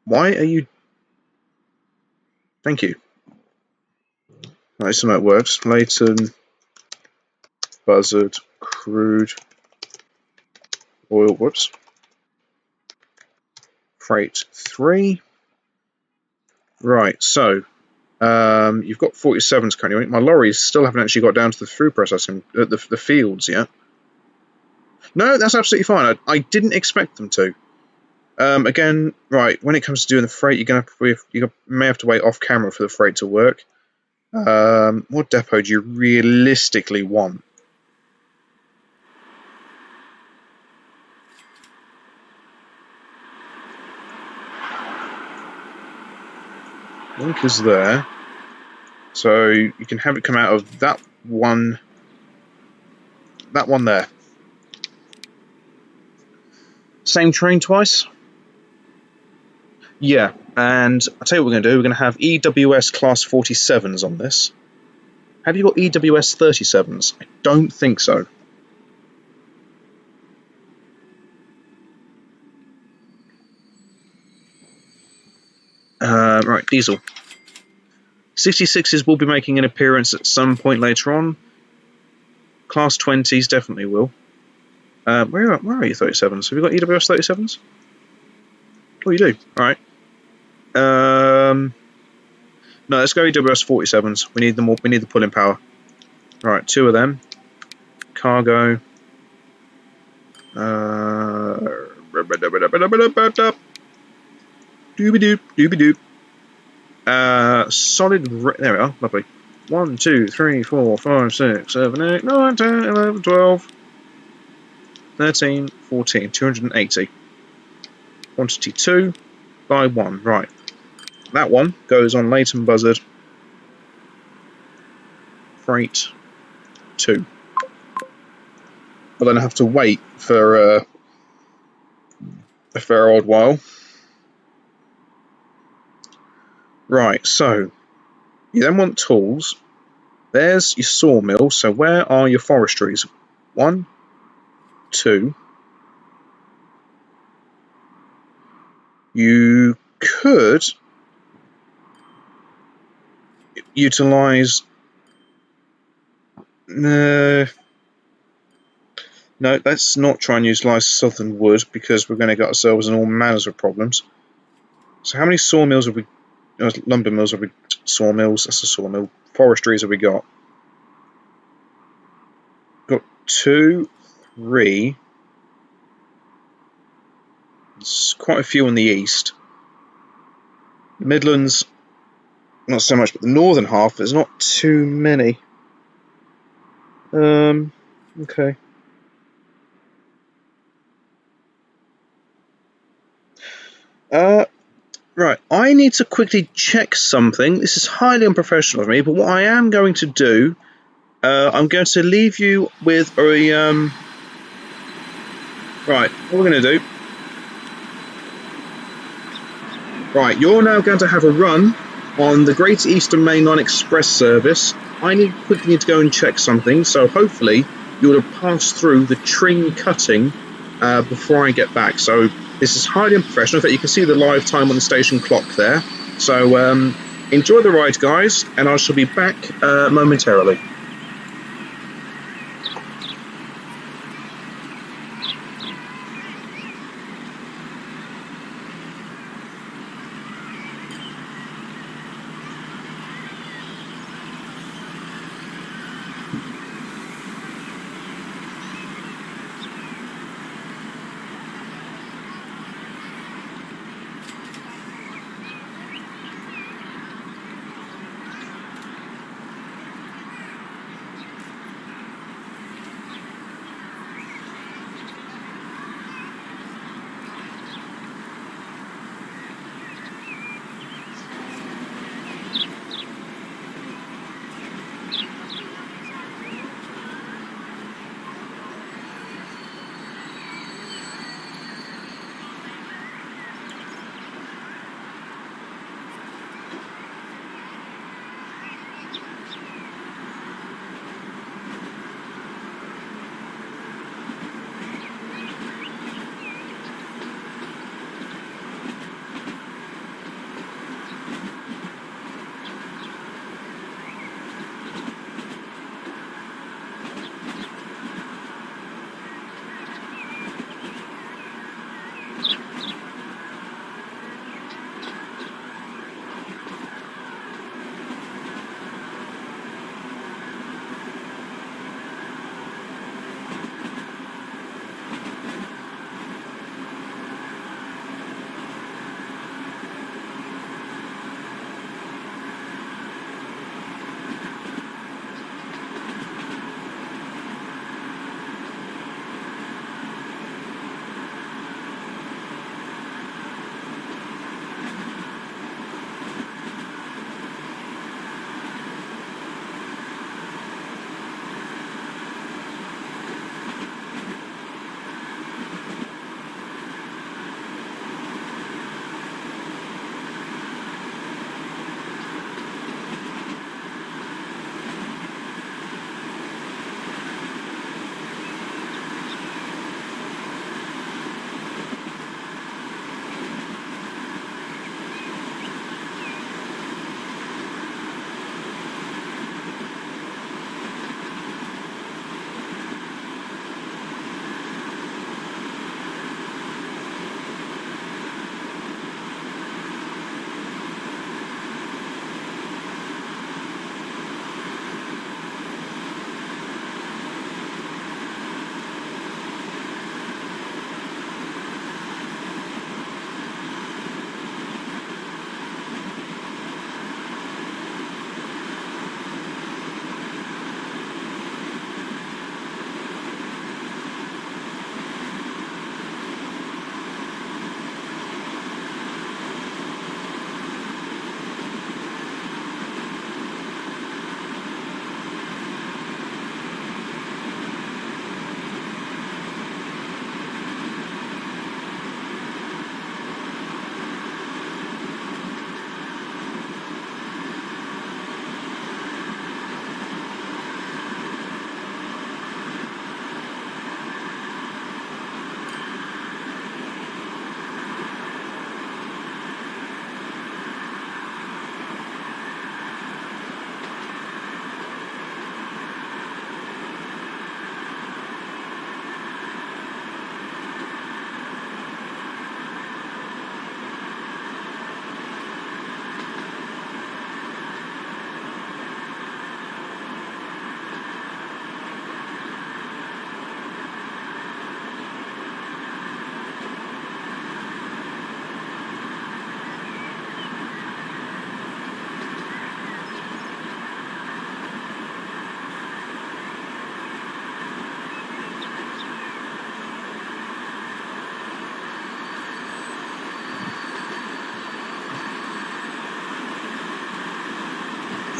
Why are you... Thank you. Right, so that works. Leighton, Buzzard, Crude, Oil, whoops. Freight 3. Right, so you've got 47s currently. My lorries still haven't actually got down to the through processing, the fields yet. No, that's absolutely fine. I didn't expect them to. Again, right, when it comes to doing the freight, you may have to wait off camera for the freight to work. What depot do you realistically want? Link is there. So you can have it come out of that one there. Same train twice? Yeah, and I'll tell you what we're going to do. We're going to have EWS Class 47s on this. Have you got EWS 37s? I don't think so. Right, diesel. 66s will be making an appearance at some point later on. Class 20s definitely will. Where are you 37s? Have you got EWS 37s? Oh, you do. Alright. No, let's go EWS 47s. We need them all. We need the pulling power. Right, 2 of them. Cargo. Doobie doop. Solid. There we are. Lovely. 1, 2, 3, 4, 5, 6, 7, 8, 9, 10, 11, 12, 13, 14, 280. Quantity 2 by 1. Right. That one goes on Leighton Buzzard. Freight 2. I'll then have to wait for a fair old while. Right, so you then want tools. There's your sawmill. So where are your forestries? 1, 2. You could utilize. No, let's not try and utilize southern wood because we're going to get ourselves in all manners of problems. So how many sawmills have we? Lumber mills have we? Sawmills. That's a sawmill. Forestries have we got? Got 2, 3. There's quite a few in the east. The Midlands, not so much, but the northern half, there's not too many. Okay. Right, I need to quickly check something. This is highly unprofessional of me, but what I am going to do, I'm going to leave you with a, right, what we're going to do, right, you're now going to have a run on the Great Eastern Main Line Express service. I quickly need to go and check something, so hopefully you'll have passed through the tring cutting before I get back. So this is highly unprofessional. In fact, you can see the live time on the station clock there. So enjoy the ride, guys, and I shall be back momentarily.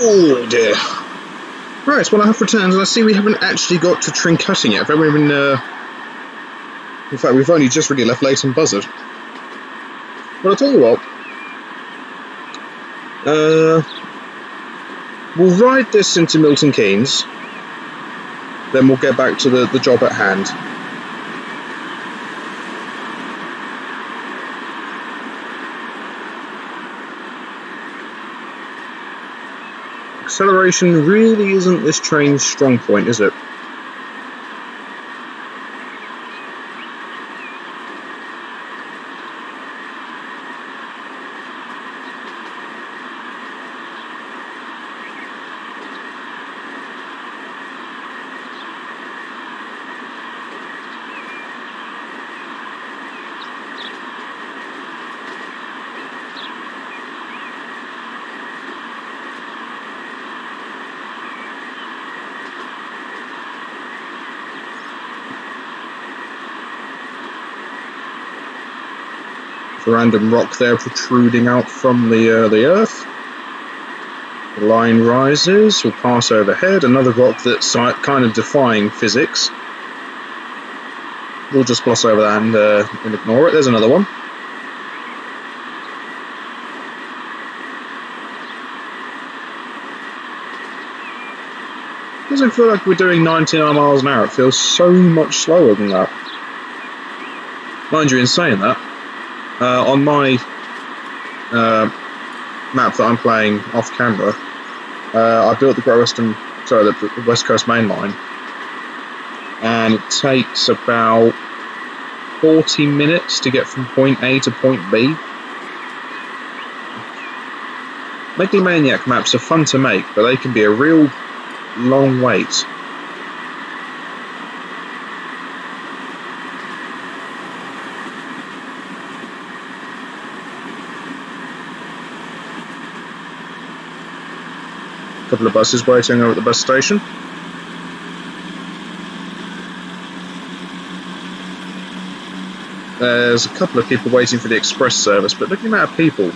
Oh dear. Right, well I have returned and I see we haven't actually got to trim cutting yet. In fact, we've only just really left Leighton Buzzard. But I'll tell you what. We'll ride this into Milton Keynes. Then we'll get back to the job at hand. Acceleration really isn't this train's strong point, is it? A random rock there protruding out from the earth. The line rises, we'll pass overhead. Another rock that's kind of defying physics. We'll just gloss over that and ignore it. There's another one. Doesn't feel like we're doing 99 miles an hour. It feels so much slower than that. Mind you, in saying that, on my map that I'm playing off camera, I built the West Coast Main Line, and it takes about 40 minutes to get from point A to point B. Megalomaniac maps are fun to make, but they can be a real long wait. A couple of buses waiting over at the bus station. There's a couple of people waiting for the express service, but look at the amount of people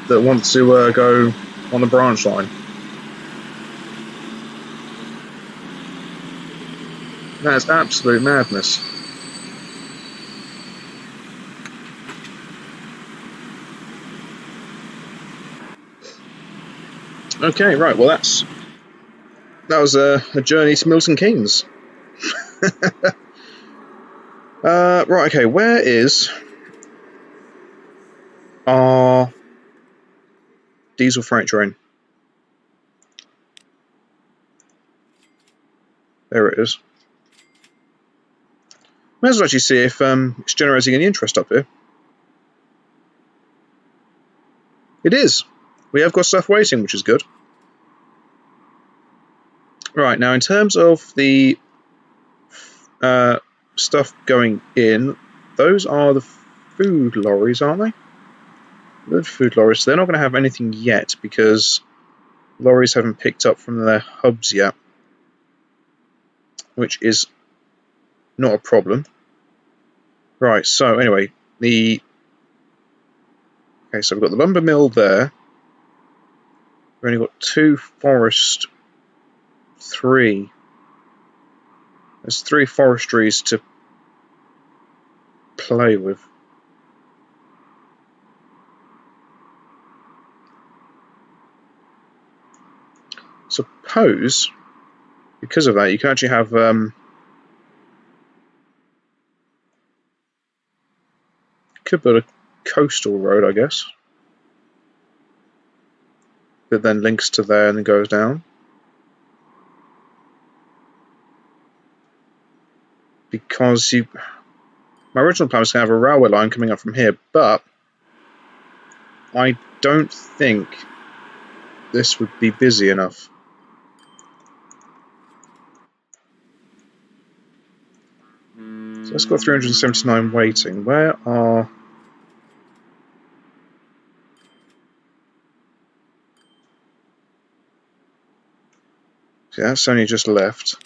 that want to go on the branch line. That's absolute madness. Okay, right, well that was a journey to Milton Keynes. Right, okay, where is our diesel freight train? There it is. Might as well actually see if it's generating any interest up here. It is. We have got stuff waiting, which is good. Right, now in terms of the stuff going in, those are the food lorries, aren't they? The food lorries. So they're not going to have anything yet because lorries haven't picked up from their hubs yet, which is not a problem. Right, so anyway, okay, so we've got the lumber mill there. We've only got three. There's 3 forestries to play with. Suppose, because of that, you can actually have could build a coastal road, I guess, that then links to there and then goes down. Because my original plan was to have a railway line coming up from here, but I don't think this would be busy enough. So let's go 379 waiting. Where are... See, that's only just left.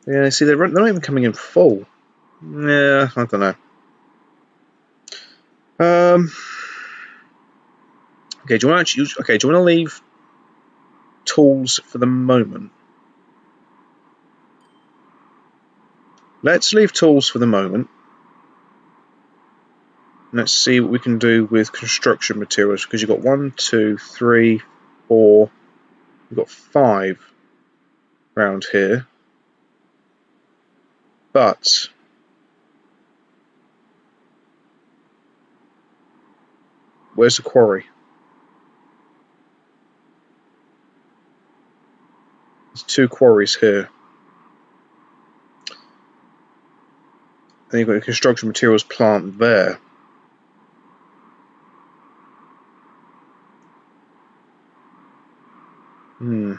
Yeah, see, they're not even coming in full. Yeah, I don't know. Okay, do you want to leave tools for the moment? Let's leave tools for the moment. Let's see what we can do with construction materials, because you've got 1, 2, 3, 4. You've got 5 around here. But where's the quarry? There's 2 quarries here. And you've got a construction materials plant there.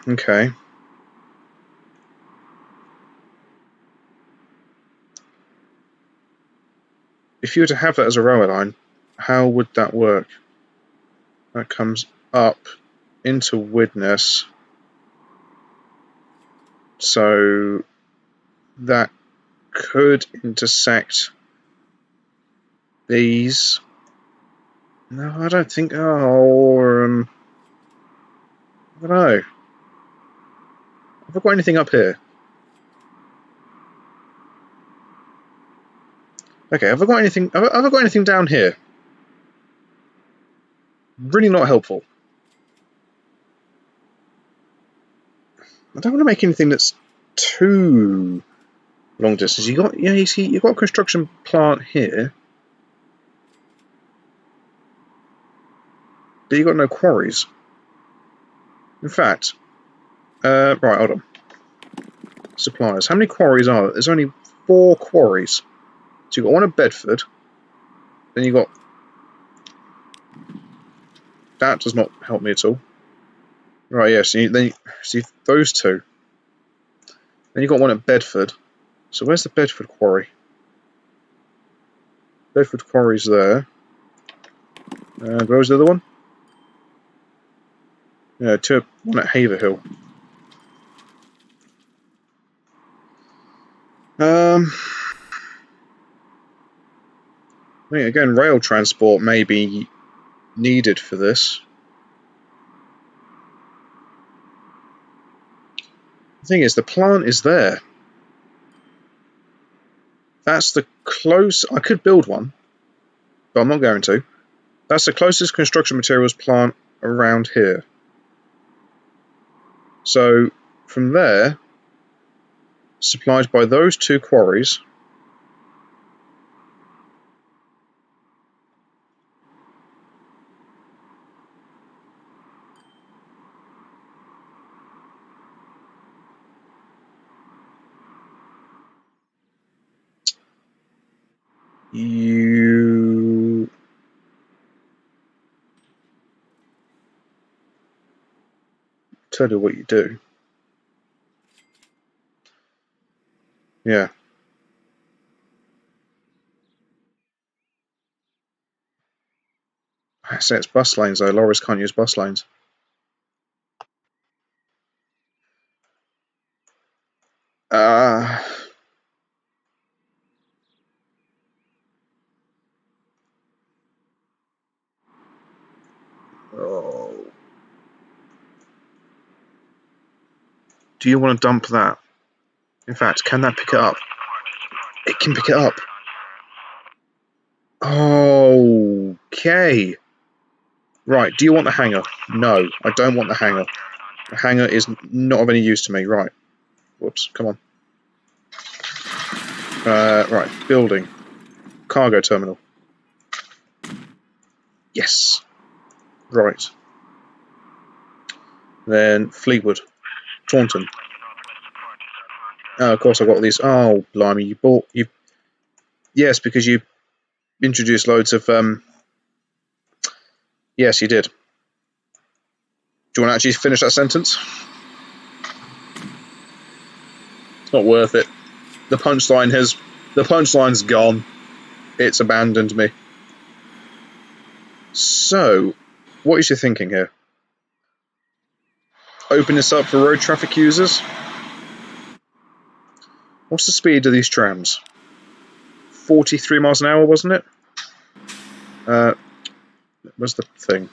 Okay. If you were to have that as a railway line, how would that work? That comes up into Widnes. So that could intersect these. No, I don't think. Oh, I don't know. Have I got anything up here? Okay, have I got anything? Have I got anything down here? Really not helpful. I don't want to make anything that's too long distance. You see, you've got a construction plant here, but you've got no quarries. In fact, right, hold on. Suppliers. How many quarries are there? There's only 4 quarries. So you've got one at Bedford, then you've got... That does not help me at all. Right, yeah, so then you see those 2. Then you've got one at Bedford. So where's the Bedford quarry? Bedford quarry's there. And where was the other one? Yeah, one at Haverhill. I mean, again, rail transport may be needed for this. The thing is, the plant is there. That's the close... I could build one, but I'm not going to. That's the closest construction materials plant around here. So, from there, supplied by those 2 quarries, you... tell you what you do. Yeah. I say it's bus lanes though. Lorries can't use bus lanes. Oh. Do you want to dump that? In fact, can that pick it up? It can pick it up. Okay. Right, do you want the hangar? No, I don't want the hangar. The hangar is not of any use to me. Right. Whoops, come on. Right, building. Cargo terminal. Yes. Right. Then Fleetwood. Taunton. Oh, of course I've got these. Oh, blimey, you... Yes, because you introduced loads of... Yes, you did. Do you want to actually finish that sentence? It's not worth it. The punchline's gone. It's abandoned me. So, what is your thinking here? Open this up for road traffic users? What's the speed of these trams? 43 miles an hour, wasn't it? Where's the thing?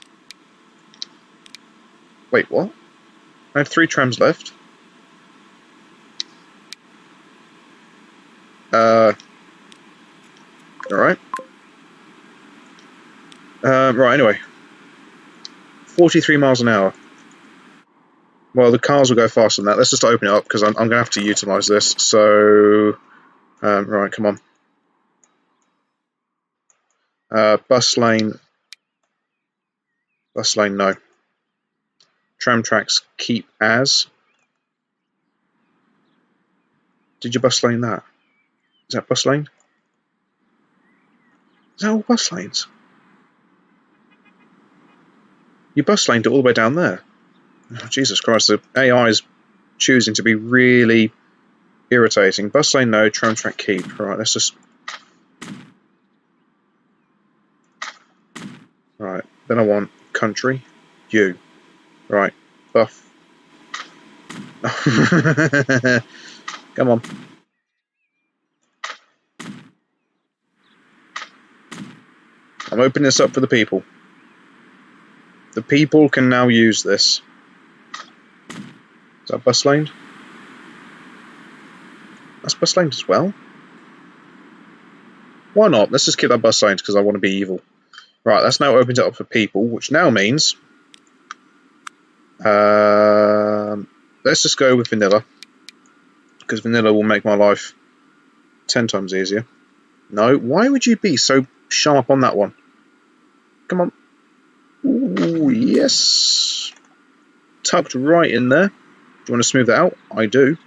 Wait, what? I have 3 trams left. Alright. Right, anyway. 43 miles an hour. Well, the cars will go faster than that. Let's just open it up, because I'm going to have to utilise this. So, right, come on. Bus lane. Bus lane, no. Tram tracks, keep as. Did you bus lane that? Is that bus lane? Is that all bus lanes? You bus laned it all the way down there. Oh, Jesus Christ, the AI is choosing to be really irritating. Bus lane no, tram track keep. Right, let's just... Right, then I want country. You. Right, buff. Come on. I'm opening this up for the people. The people can now use this. Is that bus lane? That's bus lane as well. Why not? Let's just keep that bus lane because I want to be evil. Right, that's now opened it up for people, which now means let's just go with vanilla, because vanilla will make my life 10 times easier. No, why would you be so sharp on that one? Come on. Ooh, yes. Tucked right in there. Do you want to smooth that out? I do.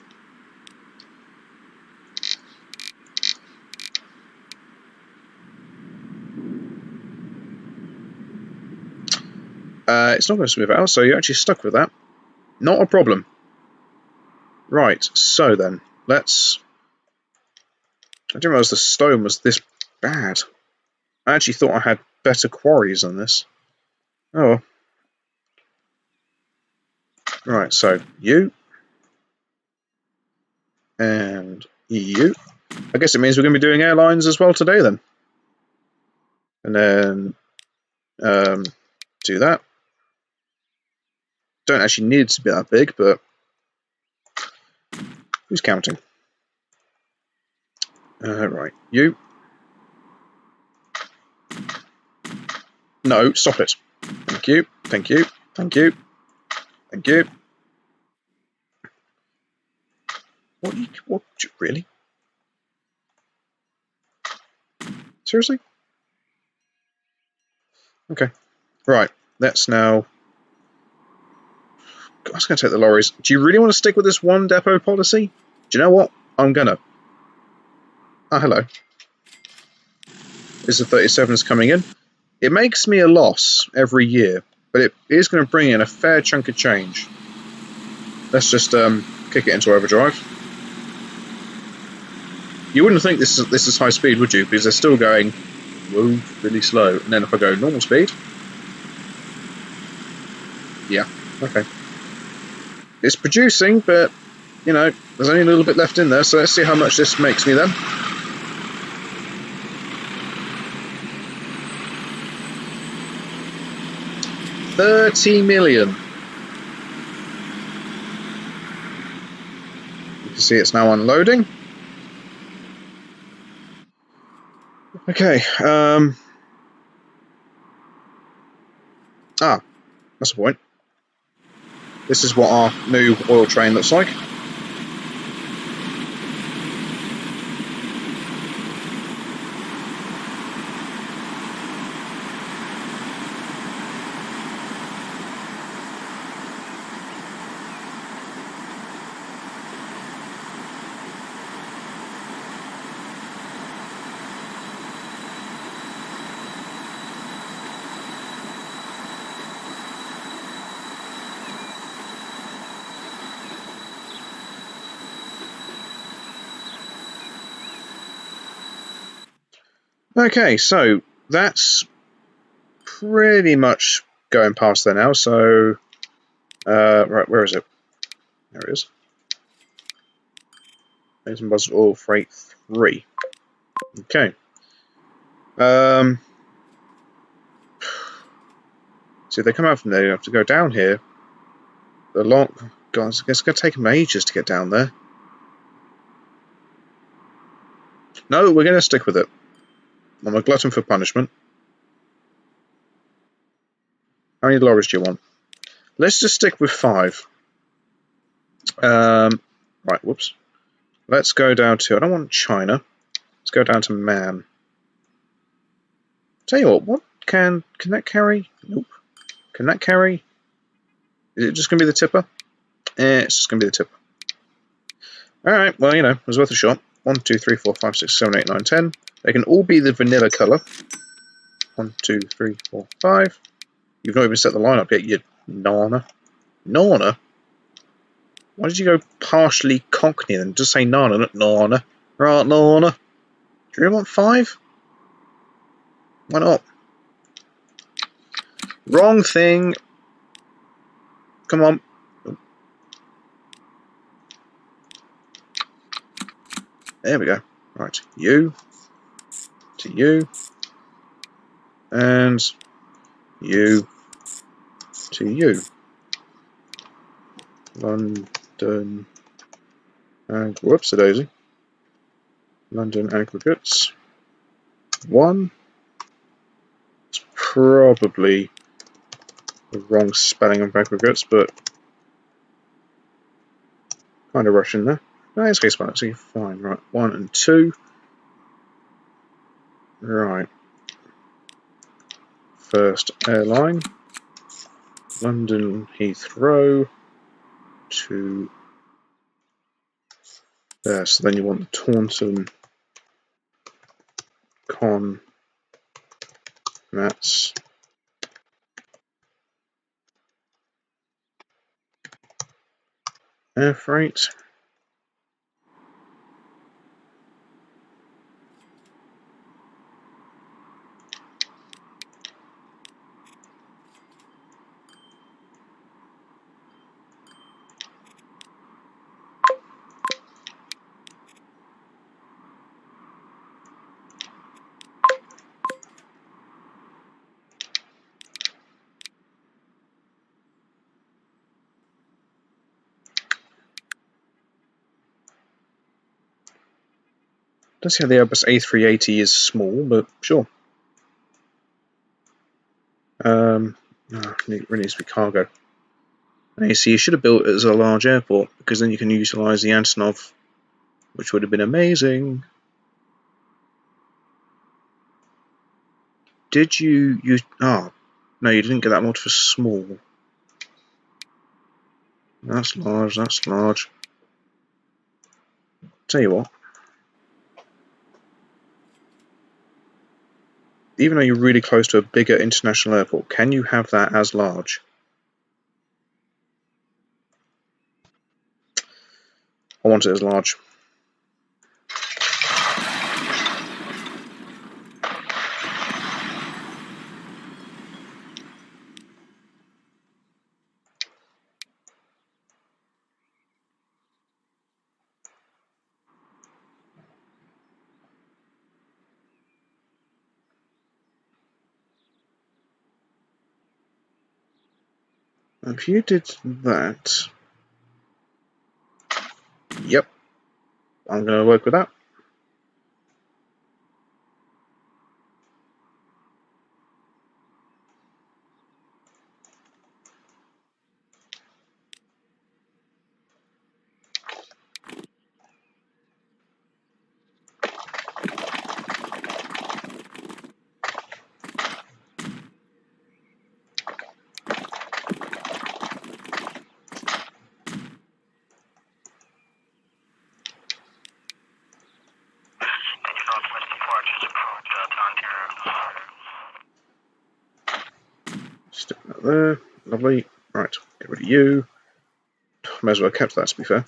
It's not going to smooth it out, so you're actually stuck with that. Not a problem. Right, so then, let's... I didn't realise the stone was this bad. I actually thought I had better quarries than this. Oh well. Right, so you. And you. I guess it means we're going to be doing airlines as well today then. And then do that. Don't actually need it to be that big, but who's counting? Right, you. No, stop it. Thank you, thank you, thank you, thank you. What, really? Seriously? Okay, right, let's now... I was going to take the lorries. Do you really want to stick with this one depot policy? Do you know what? I'm gonna. Oh, hello. Is the 37s coming in? It makes me a loss every year, but it is going to bring in a fair chunk of change. Let's just kick it into overdrive. You wouldn't think this is high speed, would you? Because they're still going, whoa, really slow. And then if I go normal speed, yeah, okay. It's producing, but you know, there's only a little bit left in there. So let's see how much this makes me then. $30 million. You can see it's now unloading. Okay. That's the point. This is what our new oil train looks like. Okay, so that's pretty much going past there now. So, right, where is it? There it is. Mason Buzz Oil Freight 3. Okay. So they come out from there, you have to go down here, a lot. Guys, it's going to take them ages to get down there. No, we're going to stick with it. I'm a glutton for punishment. How many lorries do you want? Let's just stick with 5. Right, whoops. Let's go down to, I don't want China. Let's go down to man. Tell you what can that carry? Nope. Can that carry? Is it just going to be the tipper? It's just going to be the tipper. Alright, well, it was worth a shot. 1, 2, 3, 4, 5, 6, 7, 8, 9, 10. They can all be the vanilla colour. 1, 2, 3, 4, 5. You've not even set the line up yet, you Nana. Nana? Why did you go partially Cockney then? Just say Nana, not Nana. Right, Nana. Do you really want 5? Why not? Wrong thing. Come on. There we go. Right, you. To you. And you. To you. London. And whoops, a daisy. London aggregates. 1. It's probably the wrong spelling of aggregates, but kind of rushing there. No, it's case 1, actually. Fine. Right, 1 and 2. Right. First airline. London Heathrow to there. So then you want the Taunton Con. That's air freight. Don't see how the Airbus A380 is small, but sure. It really needs to be cargo. And you see, you should have built it as a large airport, because then you can utilise the Antonov, which would have been amazing. Did you use... Oh, no, you didn't get that mod for small. That's large, that's large. Tell you what. Even though you're really close to a bigger international airport, can you have that as large? I want it as large. If you did that... Yep. I'm going to work with that. Stick that there. Lovely. Right, get rid of you. May as well have kept that, to be fair.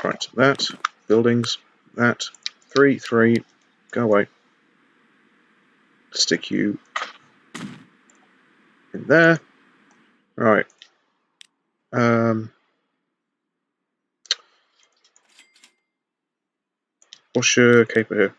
Right, that. Buildings. That. 3, 3. Go away. Stick you in there. Right. What's your caper here?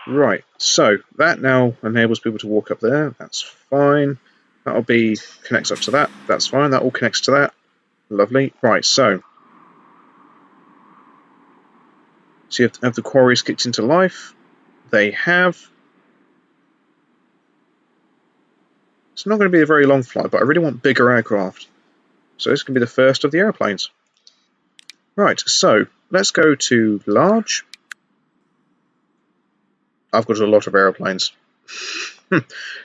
Right, so that now enables people to walk up there. That's fine. That'll be connects up to that. That's fine. That all connects to that. Lovely. Right, so you have the quarries kicked into life. They have. It's not going to be a very long flight, but I really want bigger aircraft. So this can be the first of the airplanes. Right, so let's go to large. I've got a lot of airplanes.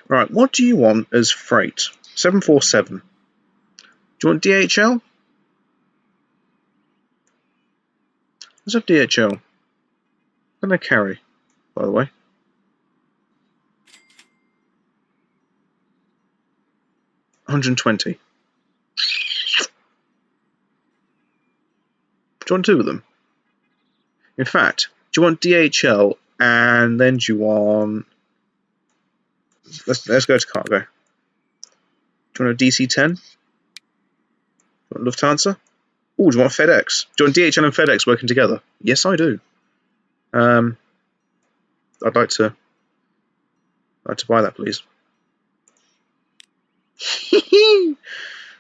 Right, what do you want as freight? 747. Do you want DHL? Let's have DHL. What can they carry, by the way? $120. Do you want two of them? In fact, do you want DHL and then do you want... Let's go to cargo. Do you want a DC-10? Do you want Lufthansa? Oh, do you want FedEx? Do you want DHL and FedEx working together? Yes, I do. I'd like to buy that, please.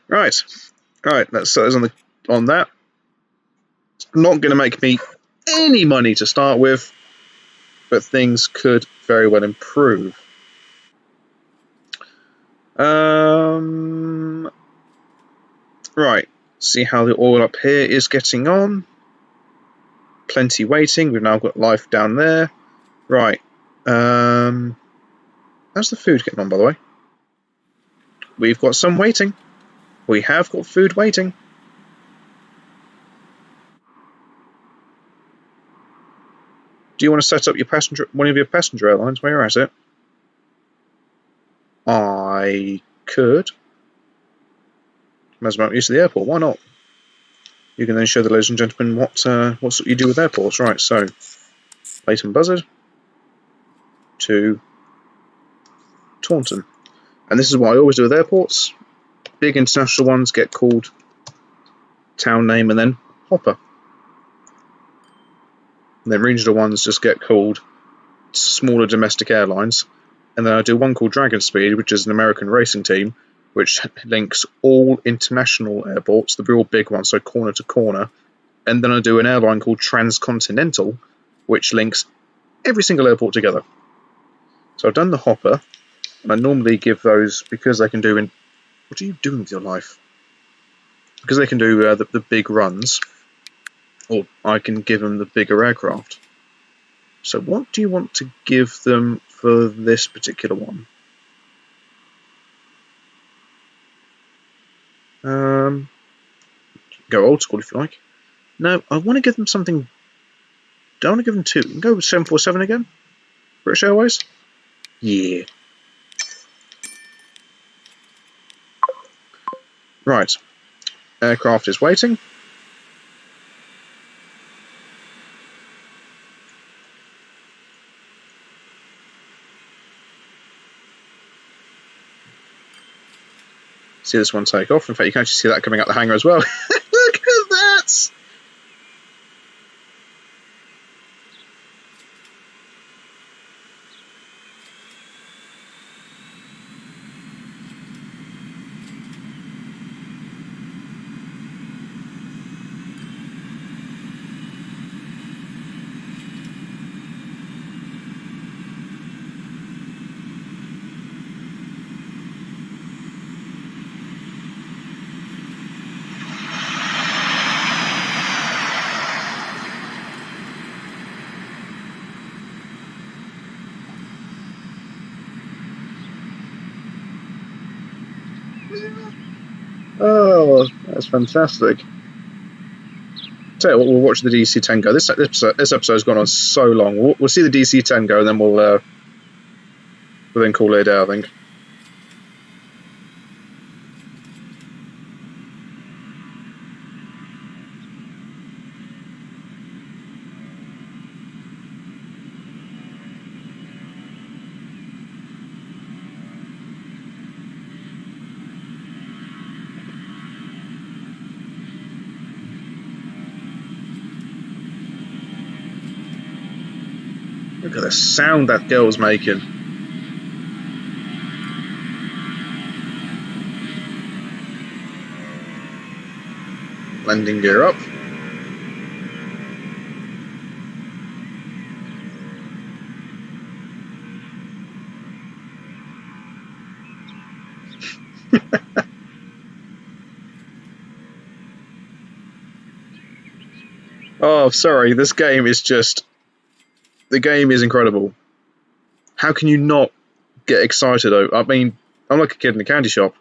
Right. Let's set us on that. It's not going to make me any money to start with, but things could very well improve. Right. See how the oil up here is getting on. Plenty waiting. We've now got life down there. Right. How's the food getting on, by the way? We've got some waiting. We have got food waiting. Do you want to set up one of your passenger airlines while you're at it? I could. As about use of the airport, why not? You can then show the ladies and gentlemen what you do with airports. Right, so Leighton Buzzard to Taunton. And this is what I always do with airports. Big international ones get called town name and then hopper. And then regional ones just get called smaller domestic airlines. And then I do one called Dragon Speed, which is an American racing team, which links all international airports, the real big ones, so corner to corner. And then I do an airline called Transcontinental, which links every single airport together. So I've done the hopper, and I normally give those, because they can do what are you doing with your life? Because they can do the big runs, or I can give them the bigger aircraft. So what do you want to give them for this particular one? Go old school if you like. No, I want to give them something. Don't want to give them two. You can go with 747 again. British Airways. Yeah. Right. Aircraft is waiting. See this one take off. In fact, you can actually see that coming out the hangar as well. Look at that! Oh, that's fantastic. Tell you what, we'll watch the DC-10 go. This episode's gone on so long. We'll see the DC-10 go, and then we'll then call it a day, I think. Look at the sound that girl's making. Landing gear up. Oh, sorry, this game is just... The game is incredible. How can you not get excited? I mean, I'm like a kid in a candy shop.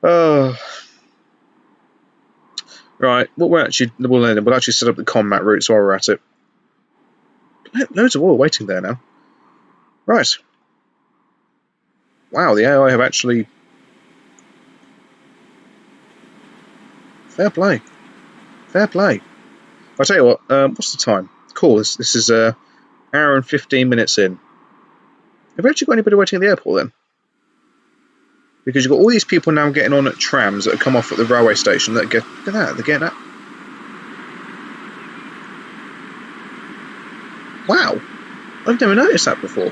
Oh... Right, we'll actually set up the combat routes while we're at it. Loads of oil waiting there now. Right. Wow, the AI have actually... Fair play. Fair play. I'll tell you what, what's the time? Cool, this is an hour and 15 minutes in. Have we actually got anybody waiting at the airport then? Because you've got all these people now getting on at trams that have come off at the railway station that get... Look at that, they're getting that. Wow, I've never noticed that before.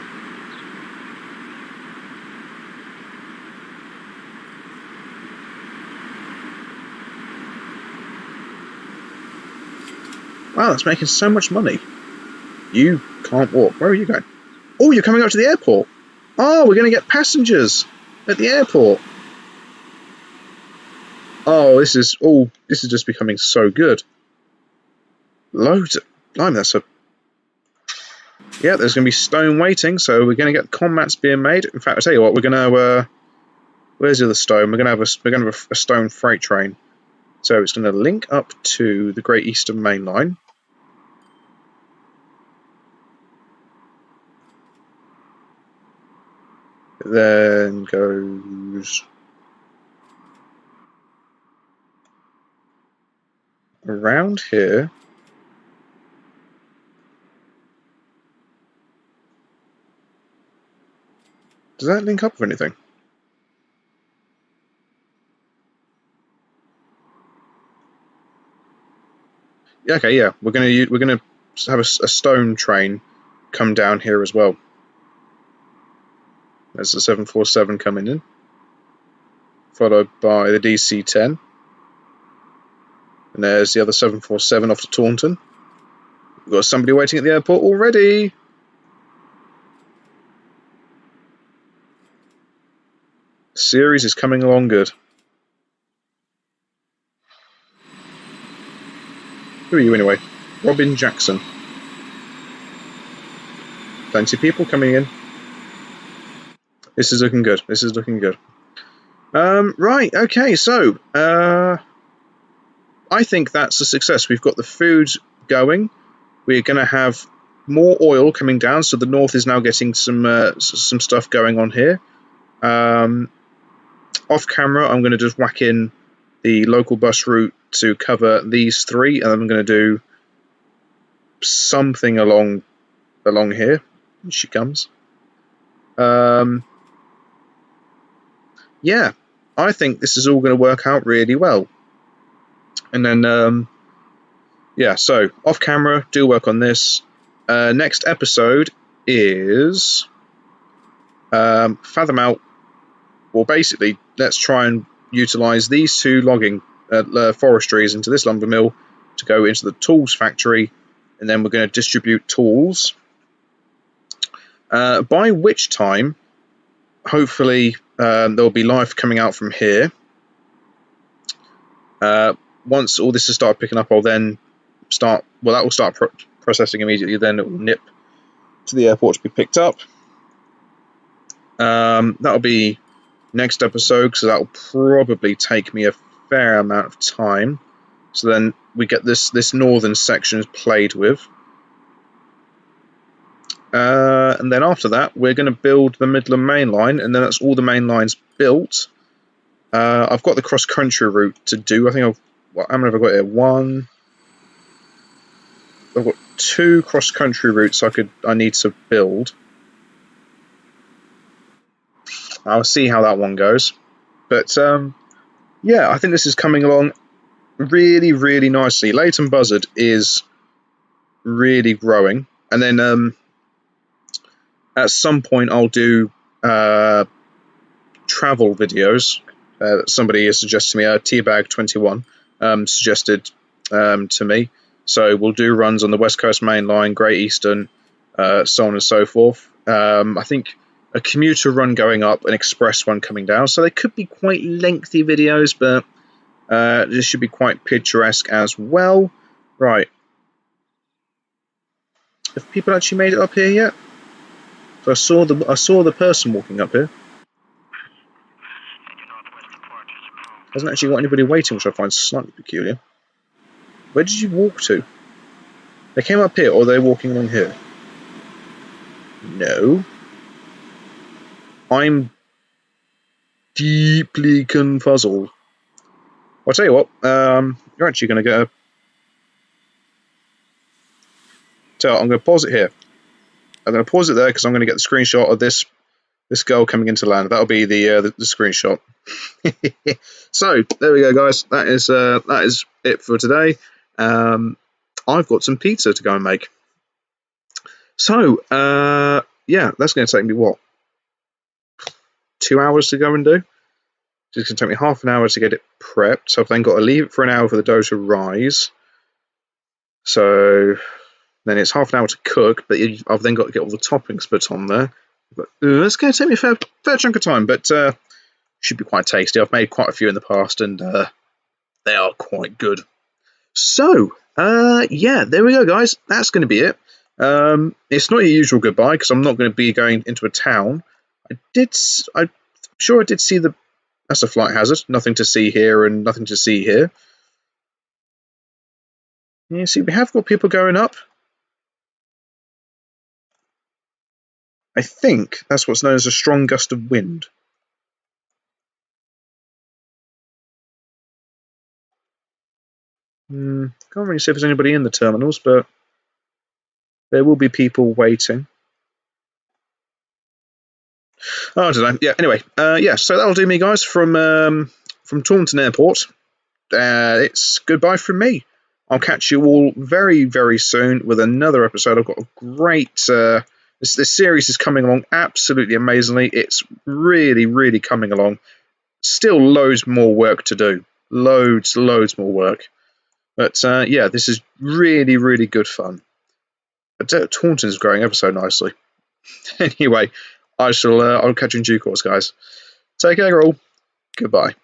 Wow, that's making so much money. You can't walk. Where are you going? Oh, you're coming up to the airport. Oh, we're going to get passengers at the airport. Oh, this is just becoming so good. Loads of... Blimey, that's a... Yeah, there's going to be stone waiting, so we're going to get combats being made. In fact, I'll tell you what, we're going to... where's the other stone? We're going to have a stone freight train. So it's going to link up to the Great Eastern Main Line. It then goes around here. Does that link up with anything? Yeah, okay, yeah. We're gonna have a stone train come down here as well. There's the 747 coming in, followed by the DC-10, and there's the other 747 off to Taunton. We've got somebody waiting at the airport already. The series is coming along good. Who are you anyway? Robin Jackson. Plenty of people coming in. This is looking good. This is looking good. Right, okay, so I think that's a success. We've got the food going. We're going to have more oil coming down, so the north is now getting some stuff going on here. Off camera, I'm going to just whack in the local bus route to cover these three, and I'm going to do something along here. Here she comes. Yeah, I think this is all going to work out really well. And then, yeah, so off camera, do work on this. Next episode is Fathom Out. Well, basically, let's try and utilise these two logging forestries into this lumber mill to go into the tools factory, and then we're going to distribute tools. By which time, hopefully, there'll be life coming out from here. Once all this has started picking up, I'll then start... Well, that will start processing immediately, then it will nip to the airport to be picked up. That'll be next episode, because that'll probably take me a fair amount of time. So then we get this northern section played with. And then after that, we're going to build the Midland Main Line, and then that's all the main lines built. I've got the cross-country route to do. I think how many have I got here? I've got 2 cross-country routes I need to build. I'll see how that one goes. But yeah, I think this is coming along really, really nicely. Leighton Buzzard is really growing. And then at some point I'll do travel videos. Somebody has suggested to me, Teabag21 suggested to me. So we'll do runs on the West Coast Main Line, Great Eastern, so on and so forth. I think a commuter run going up, an express one coming down. So they could be quite lengthy videos, but this should be quite picturesque as well. Right. Have people actually made it up here yet? So I saw the person walking up here. Hasn't actually got anybody waiting, which I find slightly peculiar. Where did you walk to? They came up here, or are they walking along here? No. I'm deeply confuzzled. Well, I'll tell you what, you're actually going to get a... I'm going to pause it here. I'm going to pause it there because I'm going to get the screenshot of this girl coming into land. That'll be the screenshot. So, there we go, guys. That is it for today. I've got some pizza to go and make. So, yeah, that's going to take me, what, 2 hours to go and do? It's going to take me half an hour to get it prepped. So I've then got to leave it for an hour for the dough to rise. So then it's half an hour to cook, but I've then got to get all the toppings put on there. But it's going to take me a fair chunk of time, but should be quite tasty. I've made quite a few in the past, and they are quite good. So, yeah, there we go, guys. That's going to be it. It's not your usual goodbye, because I'm not going to be going into a town. I'm sure I did see that's a flight hazard. Nothing to see here and nothing to see here. Yeah, see, we have got people going up. I think that's what's known as a strong gust of wind. Can't really see if there's anybody in the terminals, but there will be people waiting. Oh, I don't know. Yeah, anyway, yeah, so that'll do me, guys, from Taunton Airport. It's goodbye from me. I'll catch you all very, very soon with another episode. I've got a great... this series is coming along absolutely amazingly. It's really, really coming along. Still loads more work to do. Loads more work. But yeah, this is really, really good fun. Taunton's growing ever so nicely. Anyway, I'll catch you in due course, guys. Take care, all. Goodbye.